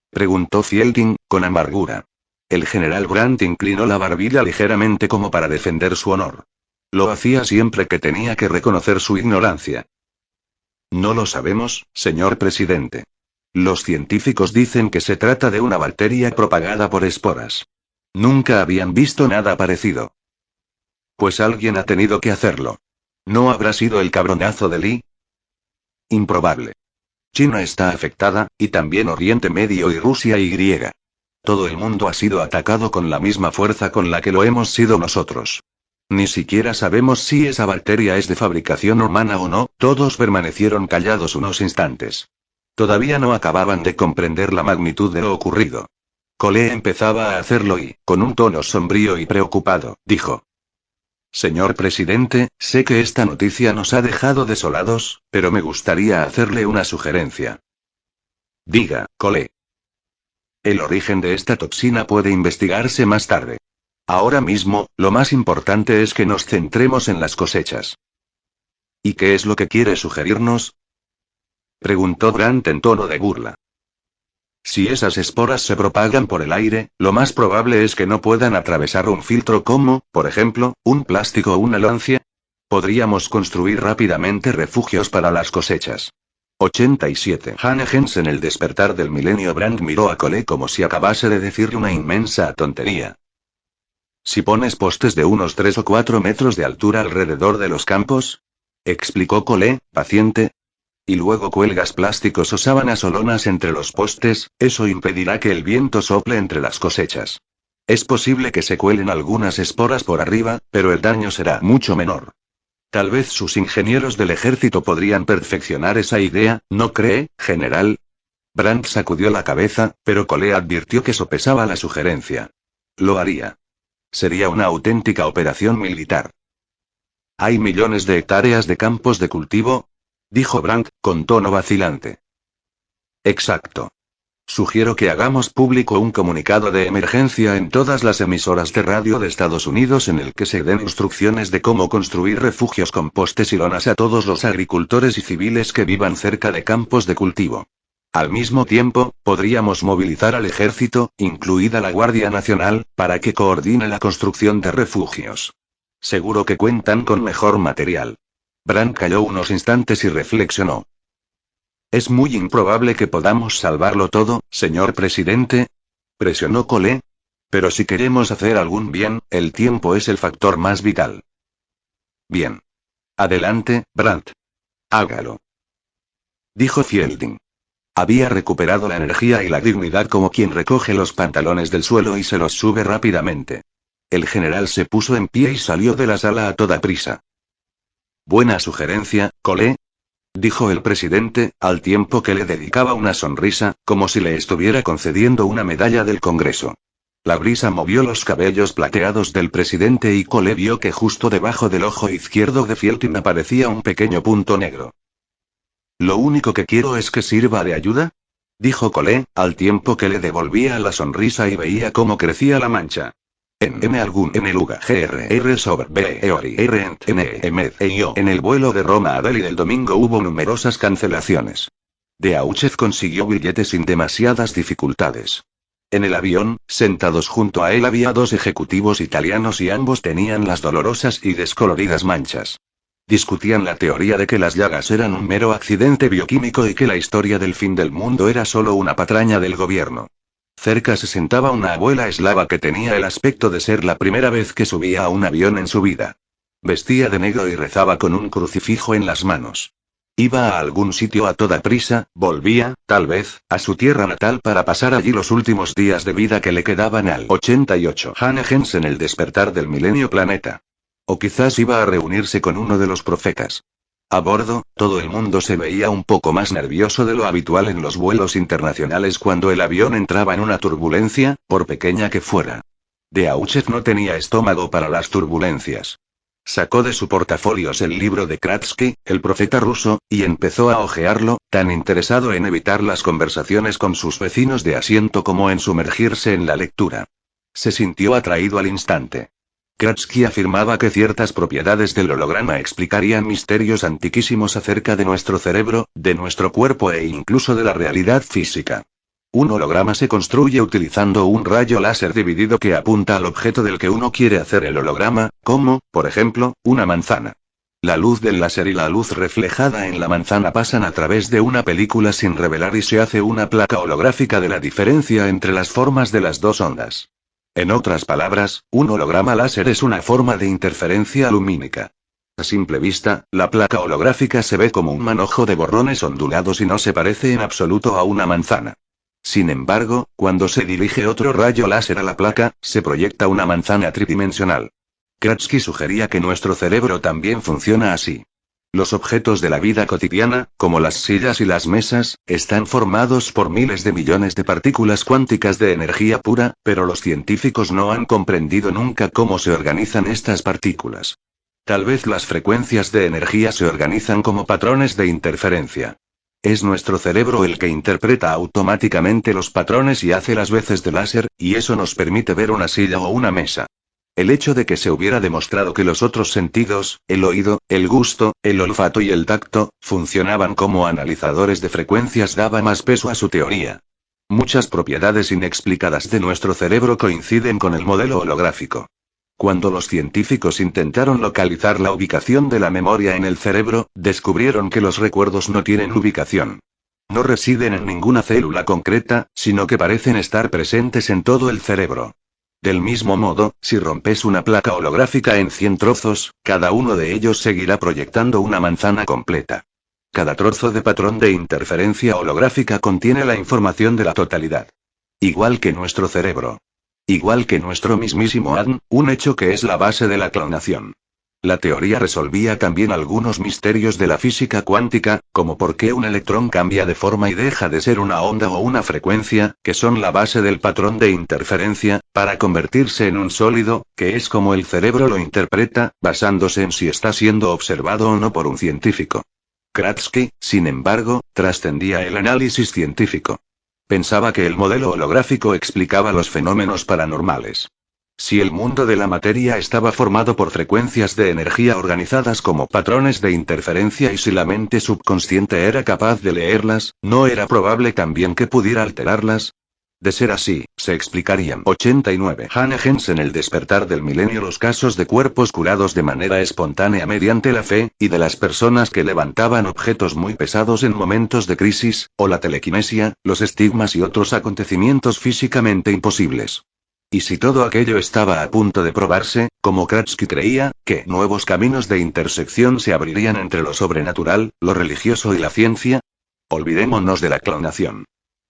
Speaker 1: Preguntó Fielding, con amargura. El general Brandt inclinó la barbilla ligeramente como para defender su honor. Lo hacía siempre que tenía que reconocer su ignorancia. No lo sabemos, señor presidente. Los científicos dicen que se trata de una bacteria propagada por esporas. Nunca habían visto nada parecido. Pues alguien ha tenido que hacerlo. ¿No habrá sido el cabronazo de Lee? Improbable. China está afectada, y también Oriente Medio y Rusia y griega. Todo el mundo ha sido atacado con la misma fuerza con la que lo hemos sido nosotros. Ni siquiera sabemos si esa bacteria es de fabricación humana o no. Todos permanecieron callados unos instantes. Todavía no acababan de comprender la magnitud de lo ocurrido. Cole empezaba a hacerlo y, con un tono sombrío y preocupado, dijo: Señor presidente, sé que esta noticia nos ha dejado desolados, pero me gustaría hacerle una sugerencia. Diga, Cole. El origen de esta toxina puede investigarse más tarde. Ahora mismo, lo más importante es que nos centremos en las cosechas. ¿Y qué es lo que quiere sugerirnos? Preguntó Grant en tono de burla. Si esas esporas se propagan por el aire, lo más probable es que no puedan atravesar un filtro como, por ejemplo, un plástico o una lancia. Podríamos construir rápidamente refugios para las cosechas. 87. Hannegens en el despertar del milenio. Brandt miró a Cole como si acabase de decirle una inmensa tontería. Si pones postes de unos 3 o 4 metros de altura alrededor de los campos, explicó Cole, paciente, y luego cuelgas plásticos o sábanas o lonas entre los postes, eso impedirá que el viento sople entre las cosechas. Es posible que se cuelen algunas esporas por arriba, pero el daño será mucho menor. Tal vez sus ingenieros del ejército podrían perfeccionar esa idea, ¿no cree, general? Brandt sacudió la cabeza, pero Cole advirtió que sopesaba la sugerencia. Lo haría. Sería una auténtica operación militar. ¿Hay millones de hectáreas de campos de cultivo? Dijo Brandt, con tono vacilante. Exacto. Sugiero que hagamos público un comunicado de emergencia en todas las emisoras de radio de Estados Unidos en el que se den instrucciones de cómo construir refugios con postes y lonas a todos los agricultores y civiles que vivan cerca de campos de cultivo. Al mismo tiempo, podríamos movilizar al ejército, incluida la Guardia Nacional, para que coordine la construcción de refugios. Seguro que cuentan con mejor material. Brandt calló unos instantes y reflexionó. ¿Es muy improbable que podamos salvarlo todo, señor presidente? Presionó Cole. Pero si queremos hacer algún bien, el tiempo es el factor más vital. Bien. Adelante, Brandt. Hágalo. Dijo Fielding. Había recuperado la energía y la dignidad como quien recoge los pantalones del suelo y se los sube rápidamente. El general se puso en pie y salió de la sala a toda prisa. Buena sugerencia, Cole, dijo el presidente, al tiempo que le dedicaba una sonrisa, como si le estuviera concediendo una medalla del Congreso. La brisa movió los cabellos plateados del presidente y Cole vio que justo debajo del ojo izquierdo de Fielding aparecía un pequeño punto negro. ¿Lo único que quiero es que sirva de ayuda?, dijo Cole, al tiempo que le devolvía la sonrisa y veía cómo crecía la mancha. En algún en el lugar GRR sobre BEORI en el vuelo de Roma a Delhi del domingo hubo numerosas cancelaciones. Beauchet consiguió billetes sin demasiadas dificultades. En el avión, sentados junto a él había dos ejecutivos italianos y ambos tenían las dolorosas y descoloridas manchas. Discutían la teoría de que las llagas eran un mero accidente bioquímico y que la historia del fin del mundo era solo una patraña del gobierno. Cerca se sentaba una abuela eslava que tenía el aspecto de ser la primera vez que subía a un avión en su vida. Vestía de negro y rezaba con un crucifijo en las manos. Iba a algún sitio a toda prisa, volvía, tal vez, a su tierra natal para pasar allí los últimos días de vida que le quedaban al 88 Hannegens en el despertar del milenio planeta. O quizás iba a reunirse con uno de los profetas. A bordo, todo el mundo se veía un poco más nervioso de lo habitual en los vuelos internacionales cuando el avión entraba en una turbulencia, por pequeña que fuera. Beauchev no tenía estómago para las turbulencias. Sacó de su portafolios el libro de Kratsky, el profeta ruso, y empezó a hojearlo, tan interesado en evitar las conversaciones con sus vecinos de asiento como en sumergirse en la lectura. Se sintió atraído al instante. Kratsky afirmaba que ciertas propiedades del holograma explicarían misterios antiquísimos acerca de nuestro cerebro, de nuestro cuerpo e incluso de la realidad física. Un holograma se construye utilizando un rayo láser dividido que apunta al objeto del que uno quiere hacer el holograma, como, por ejemplo, una manzana. La luz del láser y la luz reflejada en la manzana pasan a través de una película sin revelar y se hace una placa holográfica de la diferencia entre las formas de las dos ondas. En otras palabras, un holograma láser es una forma de interferencia lumínica. A simple vista, la placa holográfica se ve como un manojo de borrones ondulados y no se parece en absoluto a una manzana. Sin embargo, cuando se dirige otro rayo láser a la placa, se proyecta una manzana tridimensional. Kratsky sugería que nuestro cerebro también funciona así. Los objetos de la vida cotidiana, como las sillas y las mesas, están formados por miles de millones de partículas cuánticas de energía pura, pero los científicos no han comprendido nunca cómo se organizan estas partículas. Tal vez las frecuencias de energía se organizan como patrones de interferencia. Es nuestro cerebro el que interpreta automáticamente los patrones y hace las veces de láser, y eso nos permite ver una silla o una mesa. El hecho de que se hubiera demostrado que los otros sentidos, el oído, el gusto, el olfato y el tacto, funcionaban como analizadores de frecuencias daba más peso a su teoría. Muchas propiedades inexplicadas de nuestro cerebro coinciden con el modelo holográfico. Cuando los científicos intentaron localizar la ubicación de la memoria en el cerebro, descubrieron que los recuerdos no tienen ubicación. No residen en ninguna célula concreta, sino que parecen estar presentes en todo el cerebro. Del mismo modo, si rompes una placa holográfica en 100 trozos, cada uno de ellos seguirá proyectando una manzana completa. Cada trozo de patrón de interferencia holográfica contiene la información de la totalidad. Igual que nuestro cerebro. Igual que nuestro mismísimo ADN, un hecho que es la base de la clonación. La teoría resolvía también algunos misterios de la física cuántica, como por qué un electrón cambia de forma y deja de ser una onda o una frecuencia, que son la base del patrón de interferencia, para convertirse en un sólido, que es como el cerebro lo interpreta, basándose en si está siendo observado o no por un científico. Kratsky, sin embargo, trascendía el análisis científico. Pensaba que el modelo holográfico explicaba los fenómenos paranormales. Si el mundo de la materia estaba formado por frecuencias de energía organizadas como patrones de interferencia y si la mente subconsciente era capaz de leerlas, ¿no era probable también que pudiera alterarlas? De ser así, se explicarían. 89. Hanne Jensen. El despertar del milenio. Los casos de cuerpos curados de manera espontánea mediante la fe, y de las personas que levantaban objetos muy pesados en momentos de crisis, o la telequinesia, los estigmas y otros acontecimientos físicamente imposibles. Y si todo aquello estaba a punto de probarse, como Kratsky creía, que nuevos caminos de intersección se abrirían entre lo sobrenatural, lo religioso y la ciencia. Olvidémonos de la clonación.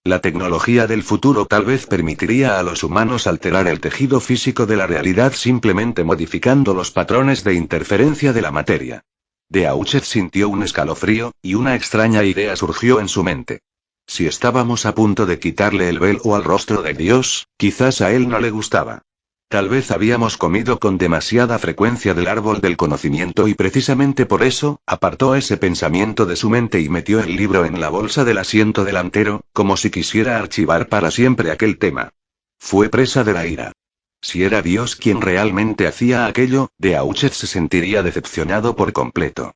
Speaker 1: La tecnología del futuro tal vez permitiría a los humanos alterar el tejido físico de la realidad simplemente modificando los patrones de interferencia de la materia. Beauchev sintió un escalofrío, y una extraña idea surgió en su mente. Si estábamos a punto de quitarle el velo al rostro de Dios, quizás a él no le gustaba. Tal vez habíamos comido con demasiada frecuencia del árbol del conocimiento y precisamente por eso, apartó ese pensamiento de su mente y metió el libro en la bolsa del asiento delantero, como si quisiera archivar para siempre aquel tema. Fue presa de la ira. Si era Dios quien realmente hacía aquello, Beauchev se sentiría decepcionado por completo.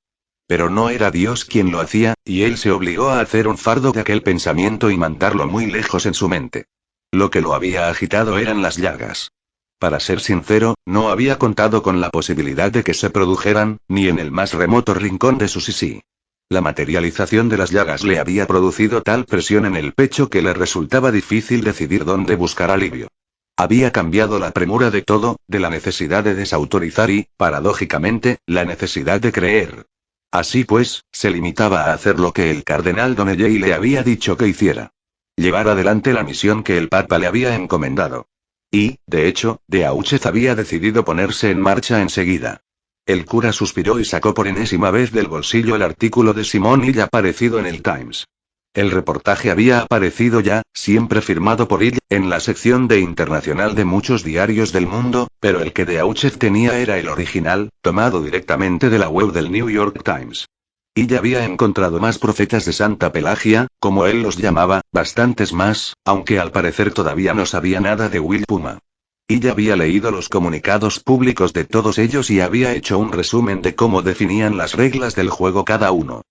Speaker 1: Pero no era Dios quien lo hacía, y él se obligó a hacer un fardo de aquel pensamiento y mandarlo muy lejos en su mente. Lo que lo había agitado eran las llagas. Para ser sincero, no había contado con la posibilidad de que se produjeran, ni en el más remoto rincón de su sisí. La materialización de las llagas le había producido tal presión en el pecho que le resultaba difícil decidir dónde buscar alivio. Había cambiado la premura de todo, de la necesidad de desautorizar y, paradójicamente, la necesidad de creer. Así pues, se limitaba a hacer lo que el cardenal Donnelly le había dicho que hiciera. Llevar adelante la misión que el Papa le había encomendado. Y, de hecho, Beauchev había decidido ponerse en marcha enseguida. El cura suspiró y sacó por enésima vez del bolsillo el artículo de Simón Hill aparecido en el Times. El reportaje había aparecido ya, siempre firmado por Hill, en la sección de internacional de muchos diarios del mundo, pero el que Deutsche tenía era el original, tomado directamente de la web del New York Times. Hill había encontrado más profetas de Santa Pelagia, como él los llamaba, bastantes más, aunque al parecer todavía no sabía nada de Will Puma. Hill había leído los comunicados públicos de todos ellos y había hecho un resumen de cómo definían las reglas del juego cada uno.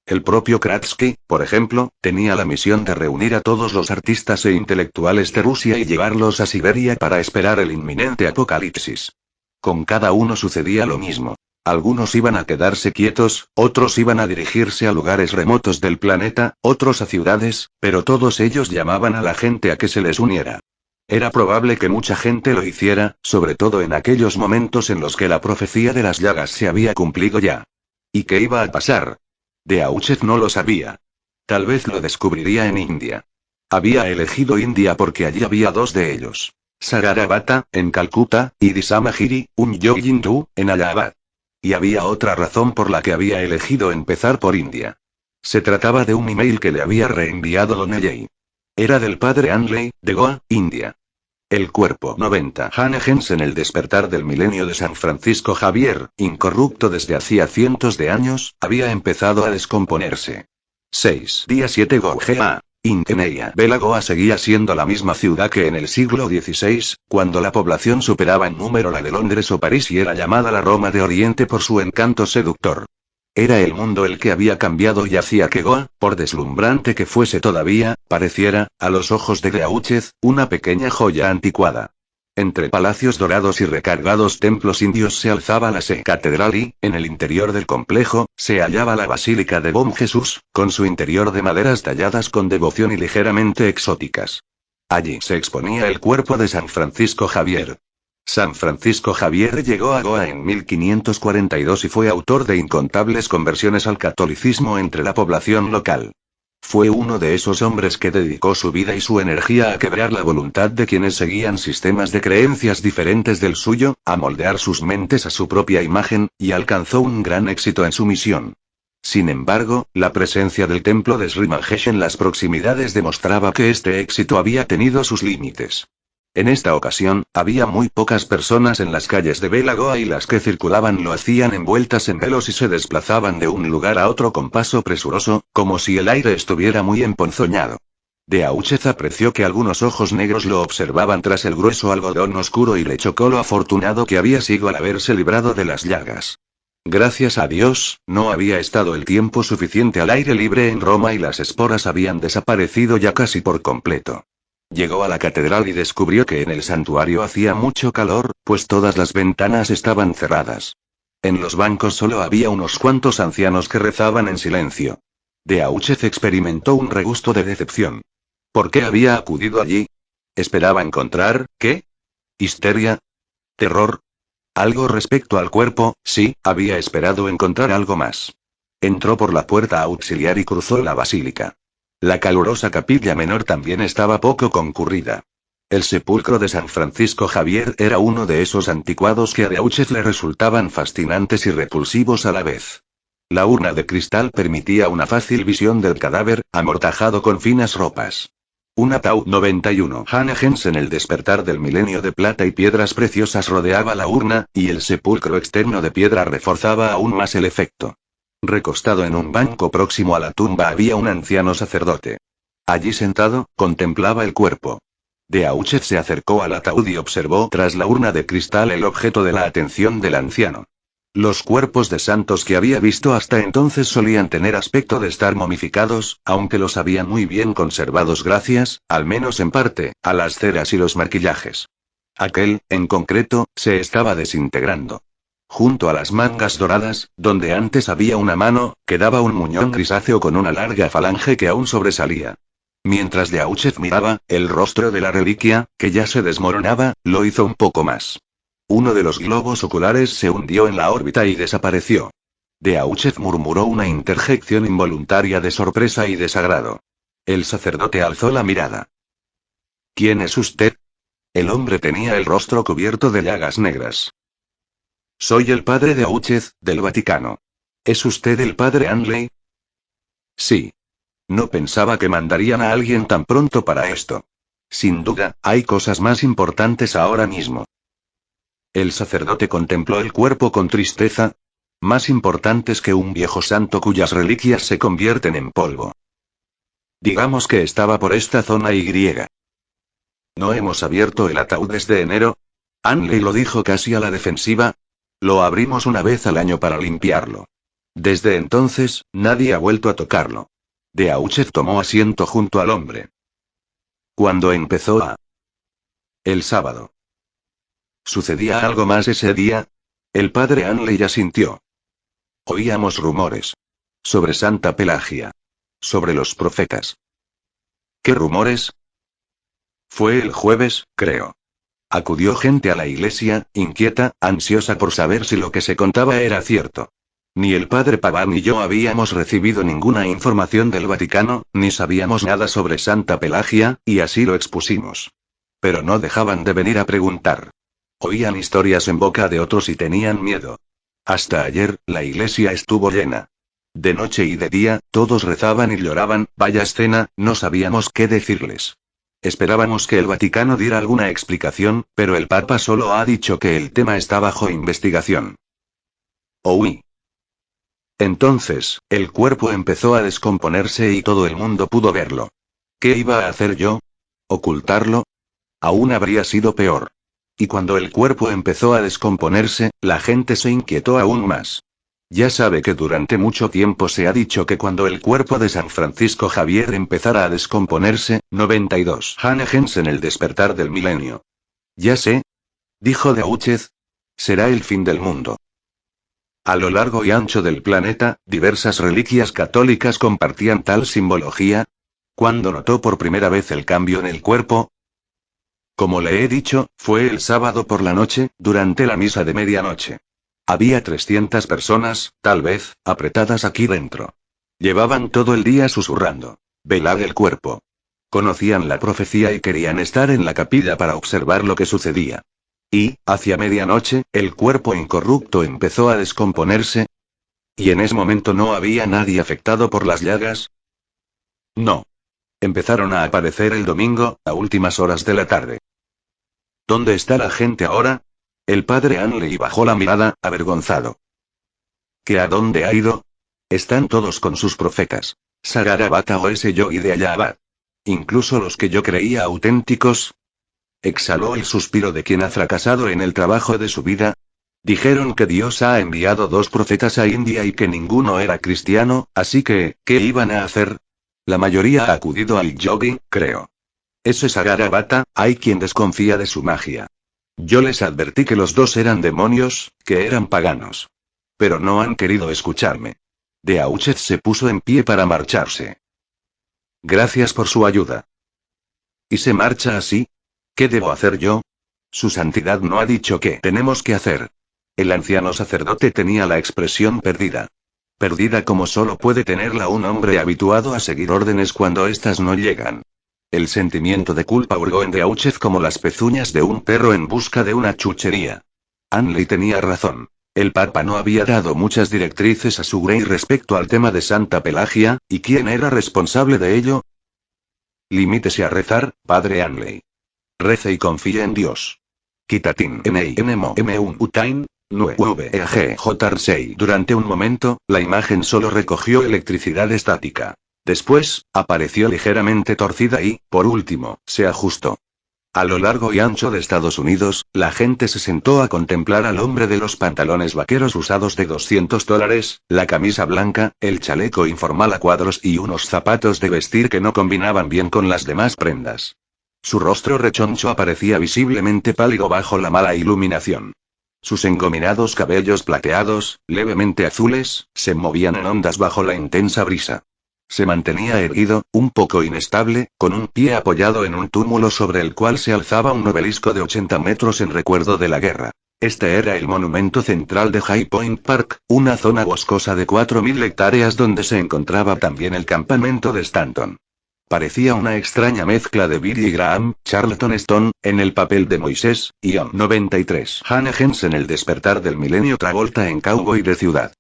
Speaker 1: El propio Kratsky, por ejemplo, tenía la misión de reunir a todos los artistas e intelectuales de Rusia y llevarlos a Siberia para esperar el inminente apocalipsis. Con cada uno sucedía lo mismo. Algunos iban a quedarse quietos, otros iban a dirigirse a lugares remotos del planeta, otros a ciudades, pero todos ellos llamaban a la gente a que se les uniera. Era probable que mucha gente lo hiciera, sobre todo en aquellos momentos en los que la profecía de las llagas se había cumplido ya. ¿Y qué iba a pasar? Deutsche no lo sabía. Tal vez lo descubriría en India. Había elegido India porque allí había dos de ellos. Sararabata, en Calcuta, y Disamagiri, un yogi hindú, en Allahabad. Y había otra razón por la que había elegido empezar por India. Se trataba de un email que le había reenviado Donnelley. Era del padre Anley, de Goa, India. El cuerpo 90 Hannah en el despertar del milenio de San Francisco Javier, incorrupto desde hacía cientos de años, había empezado a descomponerse. 6 Día 7 Goughea. Inkeneia. Bela Goa seguía siendo la misma ciudad que en el siglo XVI, cuando la población superaba en número la de Londres o París y era llamada la Roma de Oriente por su encanto seductor. Era el mundo el que había cambiado y hacía que Goa, por deslumbrante que fuese todavía, pareciera, a los ojos de Deutsche, una pequeña joya anticuada. Entre palacios dorados y recargados templos indios se alzaba la catedral y, en el interior del complejo, se hallaba la Basílica de Bom Jesús, con su interior de maderas talladas con devoción y ligeramente exóticas. Allí se exponía el cuerpo de San Francisco Javier. San Francisco Javier llegó a Goa en 1542 y fue autor de incontables conversiones al catolicismo entre la población local. Fue uno de esos hombres que dedicó su vida y su energía a quebrar la voluntad de quienes seguían sistemas de creencias diferentes del suyo, a moldear sus mentes a su propia imagen, y alcanzó un gran éxito en su misión. Sin embargo, la presencia del templo de Sri Mahesh en las proximidades demostraba que este éxito había tenido sus límites. En esta ocasión, había muy pocas personas en las calles de Bela Goa y las que circulaban lo hacían envueltas en velos y se desplazaban de un lugar a otro con paso presuroso, como si el aire estuviera muy emponzoñado. Deutsche apreció que algunos ojos negros lo observaban tras el grueso algodón oscuro y le chocó lo afortunado que había sido al haberse librado de las llagas. Gracias a Dios, no había estado el tiempo suficiente al aire libre en Roma y las esporas habían desaparecido ya casi por completo. Llegó a la catedral y descubrió que en el santuario hacía mucho calor, pues todas las ventanas estaban cerradas. En los bancos solo había unos cuantos ancianos que rezaban en silencio. Deutsche experimentó un regusto de decepción. ¿Por qué había acudido allí? ¿Esperaba encontrar, qué? ¿Histeria? ¿Terror? Algo respecto al cuerpo, sí, había esperado encontrar algo más. Entró por la puerta auxiliar y cruzó la basílica. La calurosa capilla menor también estaba poco concurrida. El sepulcro de San Francisco Javier era uno de esos anticuados que a Deutsche le resultaban fascinantes y repulsivos a la vez. La urna de cristal permitía una fácil visión del cadáver, amortajado con finas ropas. Un ataúd 91 Hannah en el despertar del milenio de plata y piedras preciosas rodeaba la urna, y el sepulcro externo de piedra reforzaba aún más el efecto. Recostado en un banco próximo a la tumba había un anciano sacerdote. Allí sentado, contemplaba el cuerpo. Deutsche se acercó al ataúd y observó tras la urna de cristal el objeto de la atención del anciano. Los cuerpos de santos que había visto hasta entonces solían tener aspecto de estar momificados, aunque los había muy bien conservados gracias, al menos en parte, a las ceras y los maquillajes. Aquel, en concreto, se estaba desintegrando. Junto a las mangas doradas, donde antes había una mano, quedaba un muñón grisáceo con una larga falange que aún sobresalía. Mientras Deutsche miraba, el rostro de la reliquia, que ya se desmoronaba, lo hizo un poco más. Uno de los globos oculares se hundió en la órbita y desapareció. Deutsche murmuró una interjección involuntaria de sorpresa y desagrado. El sacerdote alzó la mirada. ¿Quién es usted? El hombre tenía el rostro cubierto de llagas negras. Soy el padre de Auchez, del Vaticano. ¿Es usted el padre Anley? Sí. No pensaba que mandarían a alguien tan pronto para esto. Sin duda, hay cosas más importantes ahora mismo. El sacerdote contempló el cuerpo con tristeza. Más importantes que un viejo santo cuyas reliquias se convierten en polvo. Digamos que estaba por esta zona Y. No hemos abierto el ataúd desde enero. Anley lo dijo casi a la defensiva. Lo abrimos una vez al año para limpiarlo. Desde entonces, nadie ha vuelto a tocarlo. De Auchez tomó asiento junto al hombre. Cuando empezó a... El sábado. ¿Sucedía algo más ese día? El padre Anley asintió. Oíamos rumores. Sobre Santa Pelagia. Sobre los profetas. ¿Qué rumores? Fue el jueves, creo. Acudió gente a la iglesia, inquieta, ansiosa por saber si lo que se contaba era cierto. Ni el padre Paván ni yo habíamos recibido ninguna información del Vaticano, ni sabíamos nada sobre Santa Pelagia, y así lo expusimos. Pero no dejaban de venir a preguntar. Oían historias en boca de otros y tenían miedo. Hasta ayer, la iglesia estuvo llena. De noche y de día, todos rezaban y lloraban, vaya escena, no sabíamos qué decirles. Esperábamos que el Vaticano diera alguna explicación, pero el Papa solo ha dicho que el tema está bajo investigación. Oí. Entonces, el cuerpo empezó a descomponerse y todo el mundo pudo verlo. ¿Qué iba a hacer yo? ¿Ocultarlo? Aún habría sido peor. Y cuando el cuerpo empezó a descomponerse, la gente se inquietó aún más. Ya sabe que durante mucho tiempo se ha dicho que cuando el cuerpo de San Francisco Javier empezara a descomponerse, 92 Hanegens en el despertar del milenio. Ya sé, dijo de Auchez, será el fin del mundo. A lo largo y ancho del planeta, diversas reliquias católicas compartían tal simbología. ¿Cuándo notó por primera vez el cambio en el cuerpo? Como le he dicho, fue el sábado por la noche, durante la misa de medianoche. Había 300 personas, tal vez, apretadas aquí dentro. Llevaban todo el día susurrando. Velad el cuerpo. Conocían la profecía y querían estar en la capilla para observar lo que sucedía. Y, hacia medianoche, el cuerpo incorrupto empezó a descomponerse. ¿Y en ese momento no había nadie afectado por las llagas? No. Empezaron a aparecer el domingo, a últimas horas de la tarde. ¿Dónde está la gente ahora? El padre Anley bajó la mirada, avergonzado. ¿Que a dónde ha ido? Están todos con sus profetas. Sagarabata o ese yo y de allá. Incluso los que yo creía auténticos. Exhaló el suspiro de quien ha fracasado en el trabajo de su vida. Dijeron que Dios ha enviado 2 profetas a India y que ninguno era cristiano, así que, ¿qué iban a hacer? La mayoría ha acudido al yogi, creo. Ese Sagarabata, hay quien desconfía de su magia. Yo les advertí que los 2 eran demonios, que eran paganos. Pero no han querido escucharme. De Auchez se puso en pie para marcharse. Gracias por su ayuda. ¿Y se marcha así? ¿Qué debo hacer yo? Su santidad no ha dicho qué tenemos que hacer. El anciano sacerdote tenía la expresión perdida. Perdida como solo puede tenerla un hombre habituado a seguir órdenes cuando éstas no llegan. El sentimiento de culpa hurgó en de Auchez como las pezuñas de un perro en busca de una chuchería. Anley tenía razón. El Papa no había dado muchas directrices a su Grey respecto al tema de Santa Pelagia, ¿y quién era responsable de ello? Limítese a rezar, padre Anley. Rece y confíe en Dios. Quitatin N-I-N-M-O M-1 Utain, J-Rsei. Durante un momento, la imagen solo recogió electricidad estática. Después, apareció ligeramente torcida y, por último, se ajustó. A lo largo y ancho de Estados Unidos, la gente se sentó a contemplar al hombre de los pantalones vaqueros usados de $200, la camisa blanca, el chaleco informal a cuadros y unos zapatos de vestir que no combinaban bien con las demás prendas. Su rostro rechoncho aparecía visiblemente pálido bajo la mala iluminación. Sus engominados cabellos plateados, levemente azules, se movían en ondas bajo la intensa brisa. Se mantenía erguido, un poco inestable, con un pie apoyado en un túmulo sobre el cual se alzaba un obelisco de 80 metros en recuerdo de la guerra. Este era el monumento central de High Point Park, una zona boscosa de 4.000 hectáreas donde se encontraba también el campamento de Stanton. Parecía una extraña mezcla de Billy Graham, Charlton Heston, en el papel de Moisés, y 93. Hannah Hens en El despertar del milenio. Travolta en Cowboy de ciudad.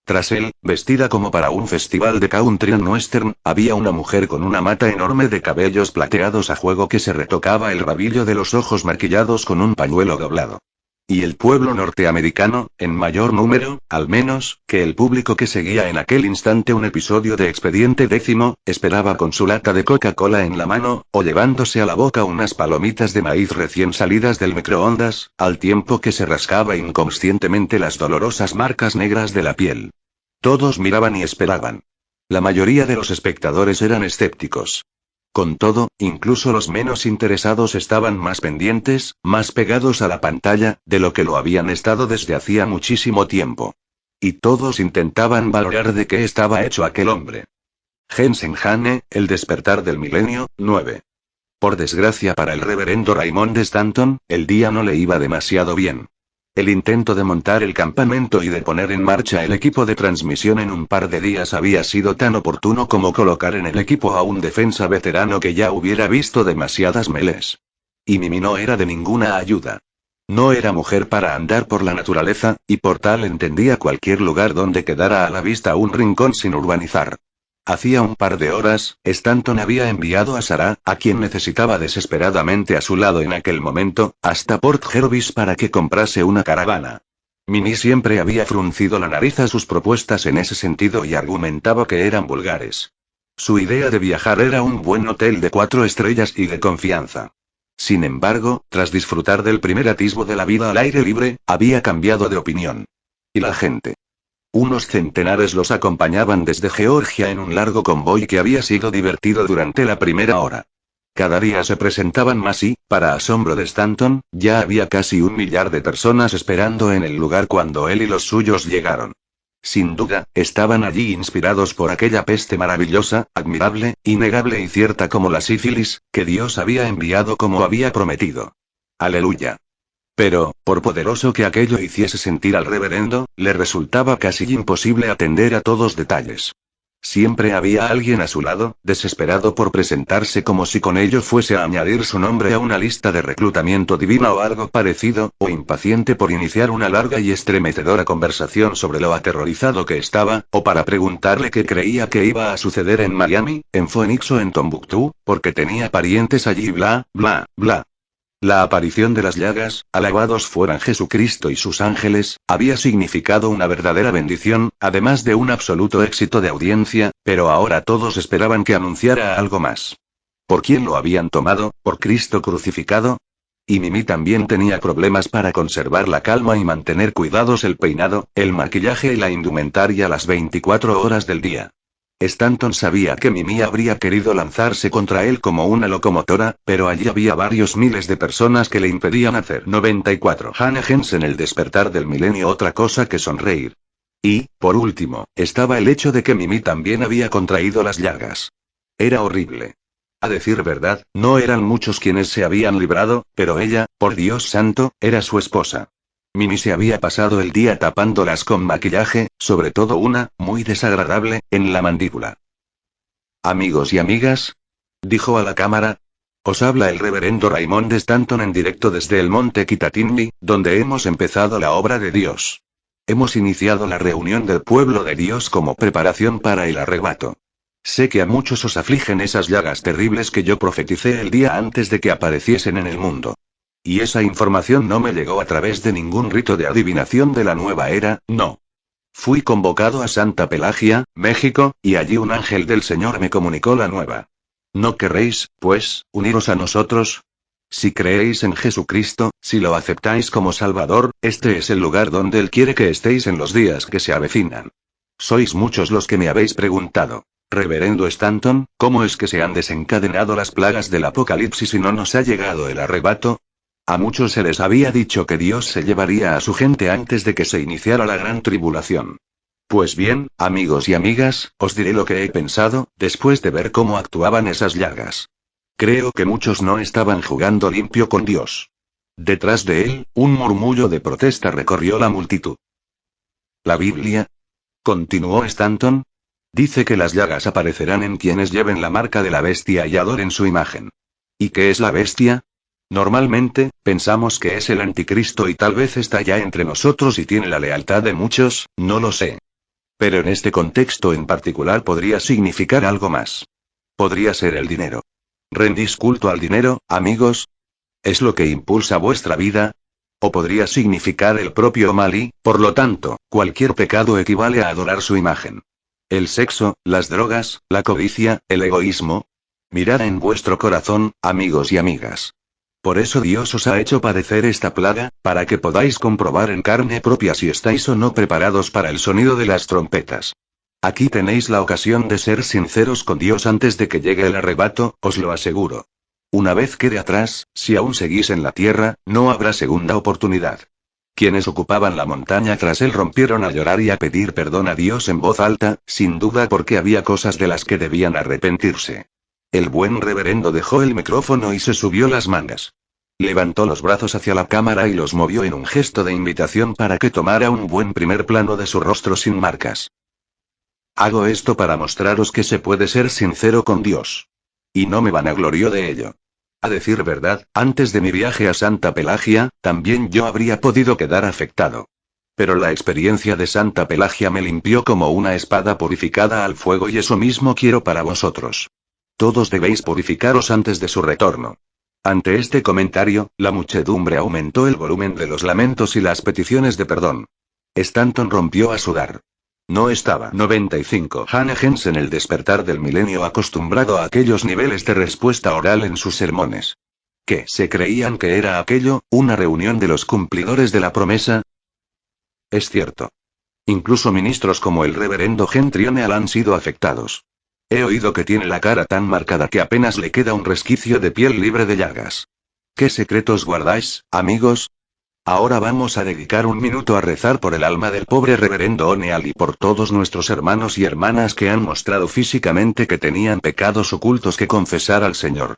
Speaker 1: Tras él, vestida como para un festival de country and western, había una mujer con una mata enorme de cabellos plateados a juego que se retocaba el rabillo de los ojos maquillados con un pañuelo doblado. Y el pueblo norteamericano, en mayor número, al menos, que el público que seguía en aquel instante un episodio de Expediente Décimo, esperaba con su lata de Coca-Cola en la mano, o llevándose a la boca unas palomitas de maíz recién salidas del microondas, al tiempo que se rascaba inconscientemente las dolorosas marcas negras de la piel. Todos miraban y esperaban. La mayoría de los espectadores eran escépticos. Con todo, incluso los menos interesados estaban más pendientes, más pegados a la pantalla, de lo que lo habían estado desde hacía muchísimo tiempo. Y todos intentaban valorar de qué estaba hecho aquel hombre. Jensen Hane, El despertar del milenio, 9. Por desgracia para el reverendo Raymond Stanton, el día no le iba demasiado bien. El intento de montar el campamento y de poner en marcha el equipo de transmisión en un par de días había sido tan oportuno como colocar en el equipo a un defensa veterano que ya hubiera visto demasiadas meles. Y Mimi no era de ninguna ayuda. No era mujer para andar por la naturaleza, y por tal entendía cualquier lugar donde quedara a la vista un rincón sin urbanizar. Hacía un par de horas, Stanton había enviado a Sarah, a quien necesitaba desesperadamente a su lado en aquel momento, hasta Port Jervis para que comprase una caravana. Minnie siempre había fruncido la nariz a sus propuestas en ese sentido y argumentaba que eran vulgares. Su idea de viajar era un buen hotel de 4 estrellas y de confianza. Sin embargo, tras disfrutar del primer atisbo de la vida al aire libre, había cambiado de opinión. ¿Y la gente? Unos centenares los acompañaban desde Georgia en un largo convoy que había sido divertido durante la primera hora. Cada día se presentaban más y, para asombro de Stanton, ya había casi 1 millar de personas esperando en el lugar cuando él y los suyos llegaron. Sin duda, estaban allí inspirados por aquella peste maravillosa, admirable, innegable y cierta como la sífilis, que Dios había enviado como había prometido. Aleluya. Pero, por poderoso que aquello hiciese sentir al reverendo, le resultaba casi imposible atender a todos detalles. Siempre había alguien a su lado, desesperado por presentarse como si con ello fuese a añadir su nombre a una lista de reclutamiento divina o algo parecido, o impaciente por iniciar una larga y estremecedora conversación sobre lo aterrorizado que estaba, o para preguntarle qué creía que iba a suceder en Miami, en Phoenix o en Tombuctú, porque tenía parientes allí bla, bla, bla. La aparición de las llagas, alabados fueran Jesucristo y sus ángeles, había significado una verdadera bendición, además de un absoluto éxito de audiencia, pero ahora todos esperaban que anunciara algo más. ¿Por quién lo habían tomado? ¿Por Cristo crucificado? Y Mimi también tenía problemas para conservar la calma y mantener cuidados el peinado, el maquillaje y la indumentaria las 24 horas del día. Stanton sabía que Mimi habría querido lanzarse contra él como una locomotora, pero allí había varios miles de personas que le impedían hacer 94. Hannah Hens en El despertar del milenio. Otra cosa que sonreír. Y, por último, estaba el hecho de que Mimi también había contraído las llagas. Era horrible. A decir verdad, no eran muchos quienes se habían librado, pero ella, por Dios santo, era su esposa. Minnie se había pasado el día tapándolas con maquillaje, sobre todo una, muy desagradable, en la mandíbula. Amigos y amigas, dijo a la cámara, os habla el reverendo Raymond Stanton en directo desde el monte Kittatinny, donde hemos empezado la obra de Dios. Hemos iniciado la reunión del pueblo de Dios como preparación para el arrebato. Sé que a muchos os afligen esas llagas terribles que yo profeticé el día antes de que apareciesen en el mundo. Y esa información no me llegó a través de ningún rito de adivinación de la nueva era, no. Fui convocado a Santa Pelagia, México, y allí un ángel del Señor me comunicó la nueva. ¿No querréis, pues, uniros a nosotros? Si creéis en Jesucristo, si lo aceptáis como Salvador, este es el lugar donde Él quiere que estéis en los días que se avecinan. Sois muchos los que me habéis preguntado. Reverendo Stanton, ¿cómo es que se han desencadenado las plagas del Apocalipsis y no nos ha llegado el arrebato? A muchos se les había dicho que Dios se llevaría a su gente antes de que se iniciara la gran tribulación. Pues bien, amigos y amigas, os diré lo que he pensado, después de ver cómo actuaban esas llagas. Creo que muchos no estaban jugando limpio con Dios. Detrás de él, un murmullo de protesta recorrió la multitud. ¿La Biblia? ¿Continuó Stanton? Dice que las llagas aparecerán en quienes lleven la marca de la bestia y adoren su imagen. ¿Y qué es la bestia? Normalmente, pensamos que es el anticristo y tal vez está ya entre nosotros y tiene la lealtad de muchos, no lo sé. Pero en este contexto en particular podría significar algo más. Podría ser el dinero. ¿Rendís culto al dinero, amigos? ¿Es lo que impulsa vuestra vida? O podría significar el propio mal y, por lo tanto, cualquier pecado equivale a adorar su imagen. El sexo, las drogas, la codicia, el egoísmo. Mirad en vuestro corazón, amigos y amigas. Por eso Dios os ha hecho padecer esta plaga, para que podáis comprobar en carne propia si estáis o no preparados para el sonido de las trompetas. Aquí tenéis la ocasión de ser sinceros con Dios antes de que llegue el arrebato, os lo aseguro. Una vez quede atrás, si aún seguís en la tierra, no habrá segunda oportunidad. Quienes ocupaban la montaña tras él rompieron a llorar y a pedir perdón a Dios en voz alta, sin duda porque había cosas de las que debían arrepentirse. El buen reverendo dejó el micrófono y se subió las mangas. Levantó los brazos hacia la cámara y los movió en un gesto de invitación para que tomara un buen primer plano de su rostro sin marcas. Hago esto para mostraros que se puede ser sincero con Dios. Y no me vanaglorio de ello. A decir verdad, antes de mi viaje a Santa Pelagia, también yo habría podido quedar afectado. Pero la experiencia de Santa Pelagia me limpió como una espada purificada al fuego y eso mismo quiero para vosotros. Todos debéis purificaros antes de su retorno. Ante este comentario, la muchedumbre aumentó el volumen de los lamentos y las peticiones de perdón. Stanton rompió a sudar. No estaba 95 Hanegens en el despertar del milenio acostumbrado a aquellos niveles de respuesta oral en sus sermones. ¿Qué se creían que era aquello, una reunión de los cumplidores de la promesa? Es cierto. Incluso ministros como el reverendo Gentrional han sido afectados. He oído que tiene la cara tan marcada que apenas le queda un resquicio de piel libre de llagas. ¿Qué secretos guardáis, amigos? Ahora vamos a dedicar un minuto a rezar por el alma del pobre reverendo O'Neal y por todos nuestros hermanos y hermanas que han mostrado físicamente que tenían pecados ocultos que confesar al Señor.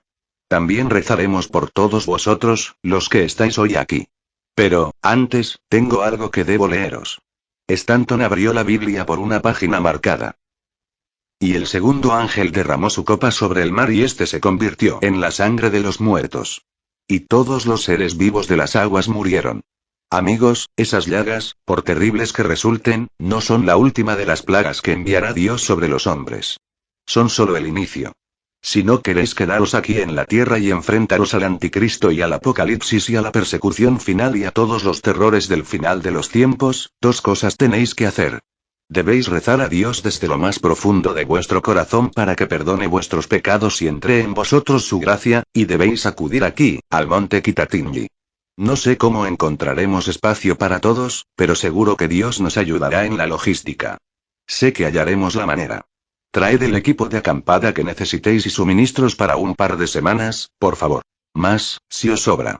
Speaker 1: También rezaremos por todos vosotros, los que estáis hoy aquí. Pero, antes, tengo algo que debo leeros. Stanton abrió la Biblia por una página marcada. Y el segundo ángel derramó su copa sobre el mar y éste se convirtió en la sangre de los muertos. Y todos los seres vivos de las aguas murieron. Amigos, esas llagas, por terribles que resulten, no son la última de las plagas que enviará Dios sobre los hombres. Son solo el inicio. Si no queréis quedaros aquí en la tierra y enfrentaros al anticristo y al apocalipsis y a la persecución final y a todos los terrores del final de los tiempos, dos cosas tenéis que hacer. Debéis rezar a Dios desde lo más profundo de vuestro corazón para que perdone vuestros pecados y entre en vosotros su gracia, y debéis acudir aquí, al monte Kitatinji. No sé cómo encontraremos espacio para todos, pero seguro que Dios nos ayudará en la logística. Sé que hallaremos la manera. Traed el equipo de acampada que necesitéis y suministros para un par de semanas, por favor. Más, si os sobra.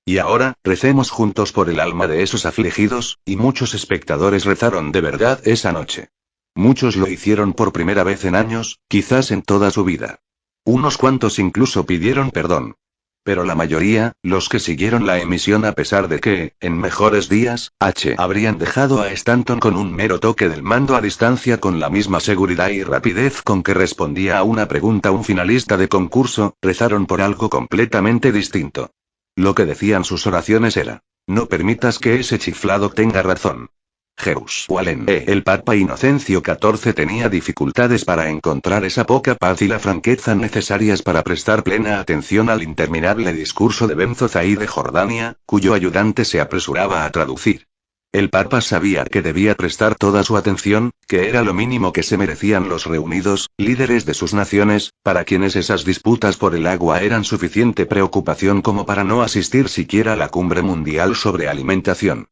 Speaker 1: Y ahora, recemos juntos por el alma de esos afligidos, y muchos espectadores rezaron de verdad esa noche. Muchos lo hicieron por primera vez en años, quizás en toda su vida. Unos cuantos incluso pidieron perdón. Pero la mayoría, los que siguieron la emisión a pesar de que, en mejores días, habrían dejado a Stanton con un mero toque del mando a distancia con la misma seguridad y rapidez con que respondía a una pregunta un finalista de concurso, rezaron por algo completamente distinto. Lo que decían sus oraciones era: no permitas que ese chiflado tenga razón. Jerusalén. El Papa Inocencio XIV tenía dificultades para encontrar esa poca paz y la franqueza necesarias para prestar plena atención al interminable discurso de Benzo Zaí de Jordania, cuyo ayudante se apresuraba a traducir. El Papa sabía que debía prestar toda su atención, que era lo mínimo que se merecían los reunidos, líderes de sus naciones, para quienes esas disputas por el agua eran suficiente preocupación como para no asistir siquiera a la cumbre mundial sobre alimentación.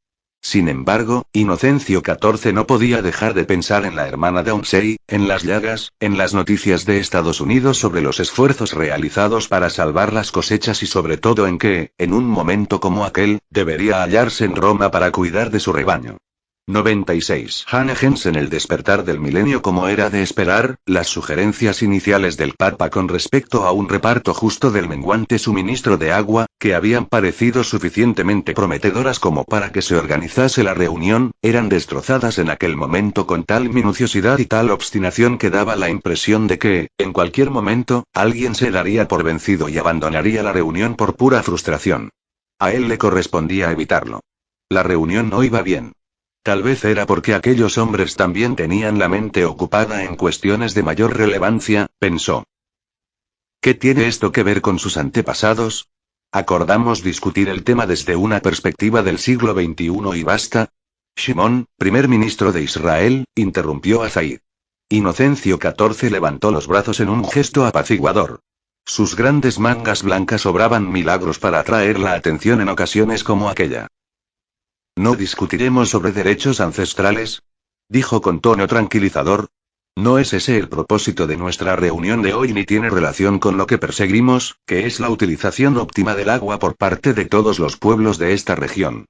Speaker 1: Sin embargo, Inocencio XIV no podía dejar de pensar en la hermana Downsey, en las llagas, en las noticias de Estados Unidos sobre los esfuerzos realizados para salvar las cosechas y sobre todo en que, en un momento como aquel, debería hallarse en Roma para cuidar de su rebaño. 96. Hannah Jensen. El despertar del milenio. Como era de esperar, las sugerencias iniciales del Papa con respecto a un reparto justo del menguante suministro de agua, que habían parecido suficientemente prometedoras como para que se organizase la reunión, eran destrozadas en aquel momento con tal minuciosidad y tal obstinación que daba la impresión de que, en cualquier momento, alguien se daría por vencido y abandonaría la reunión por pura frustración. A él le correspondía evitarlo. La reunión no iba bien. Tal vez era porque aquellos hombres también tenían la mente ocupada en cuestiones de mayor relevancia, pensó. ¿Qué tiene esto que ver con sus antepasados? ¿Acordamos discutir el tema desde una perspectiva del siglo XXI y basta? Shimón, primer ministro de Israel, interrumpió a Zaid. Inocencio XIV levantó los brazos en un gesto apaciguador. Sus grandes mangas blancas obraban milagros para atraer la atención en ocasiones como aquella. ¿No discutiremos sobre derechos ancestrales? Dijo con tono tranquilizador. No es ese el propósito de nuestra reunión de hoy ni tiene relación con lo que perseguimos, que es la utilización óptima del agua por parte de todos los pueblos de esta región.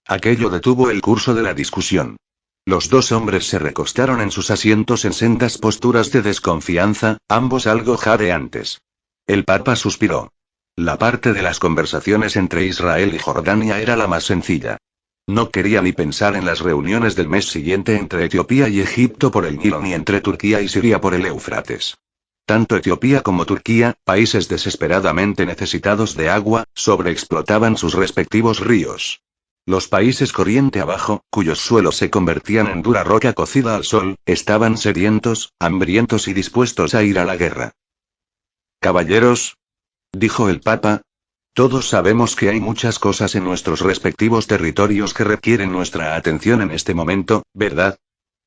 Speaker 1: Aquello detuvo el curso de la discusión. Los dos hombres se recostaron en sus asientos en sendas posturas de desconfianza, ambos algo jadeantes. El Papa suspiró. La parte de las conversaciones entre Israel y Jordania era la más sencilla. No quería ni pensar en las reuniones del mes siguiente entre Etiopía y Egipto por el Nilo ni entre Turquía y Siria por el Éufrates. Tanto Etiopía como Turquía, países desesperadamente necesitados de agua, sobreexplotaban sus respectivos ríos. Los países corriente abajo, cuyos suelos se convertían en dura roca cocida al sol, estaban sedientos, hambrientos y dispuestos a ir a la guerra. Caballeros, dijo el Papa, todos sabemos que hay muchas cosas en nuestros respectivos territorios que requieren nuestra atención en este momento, ¿verdad?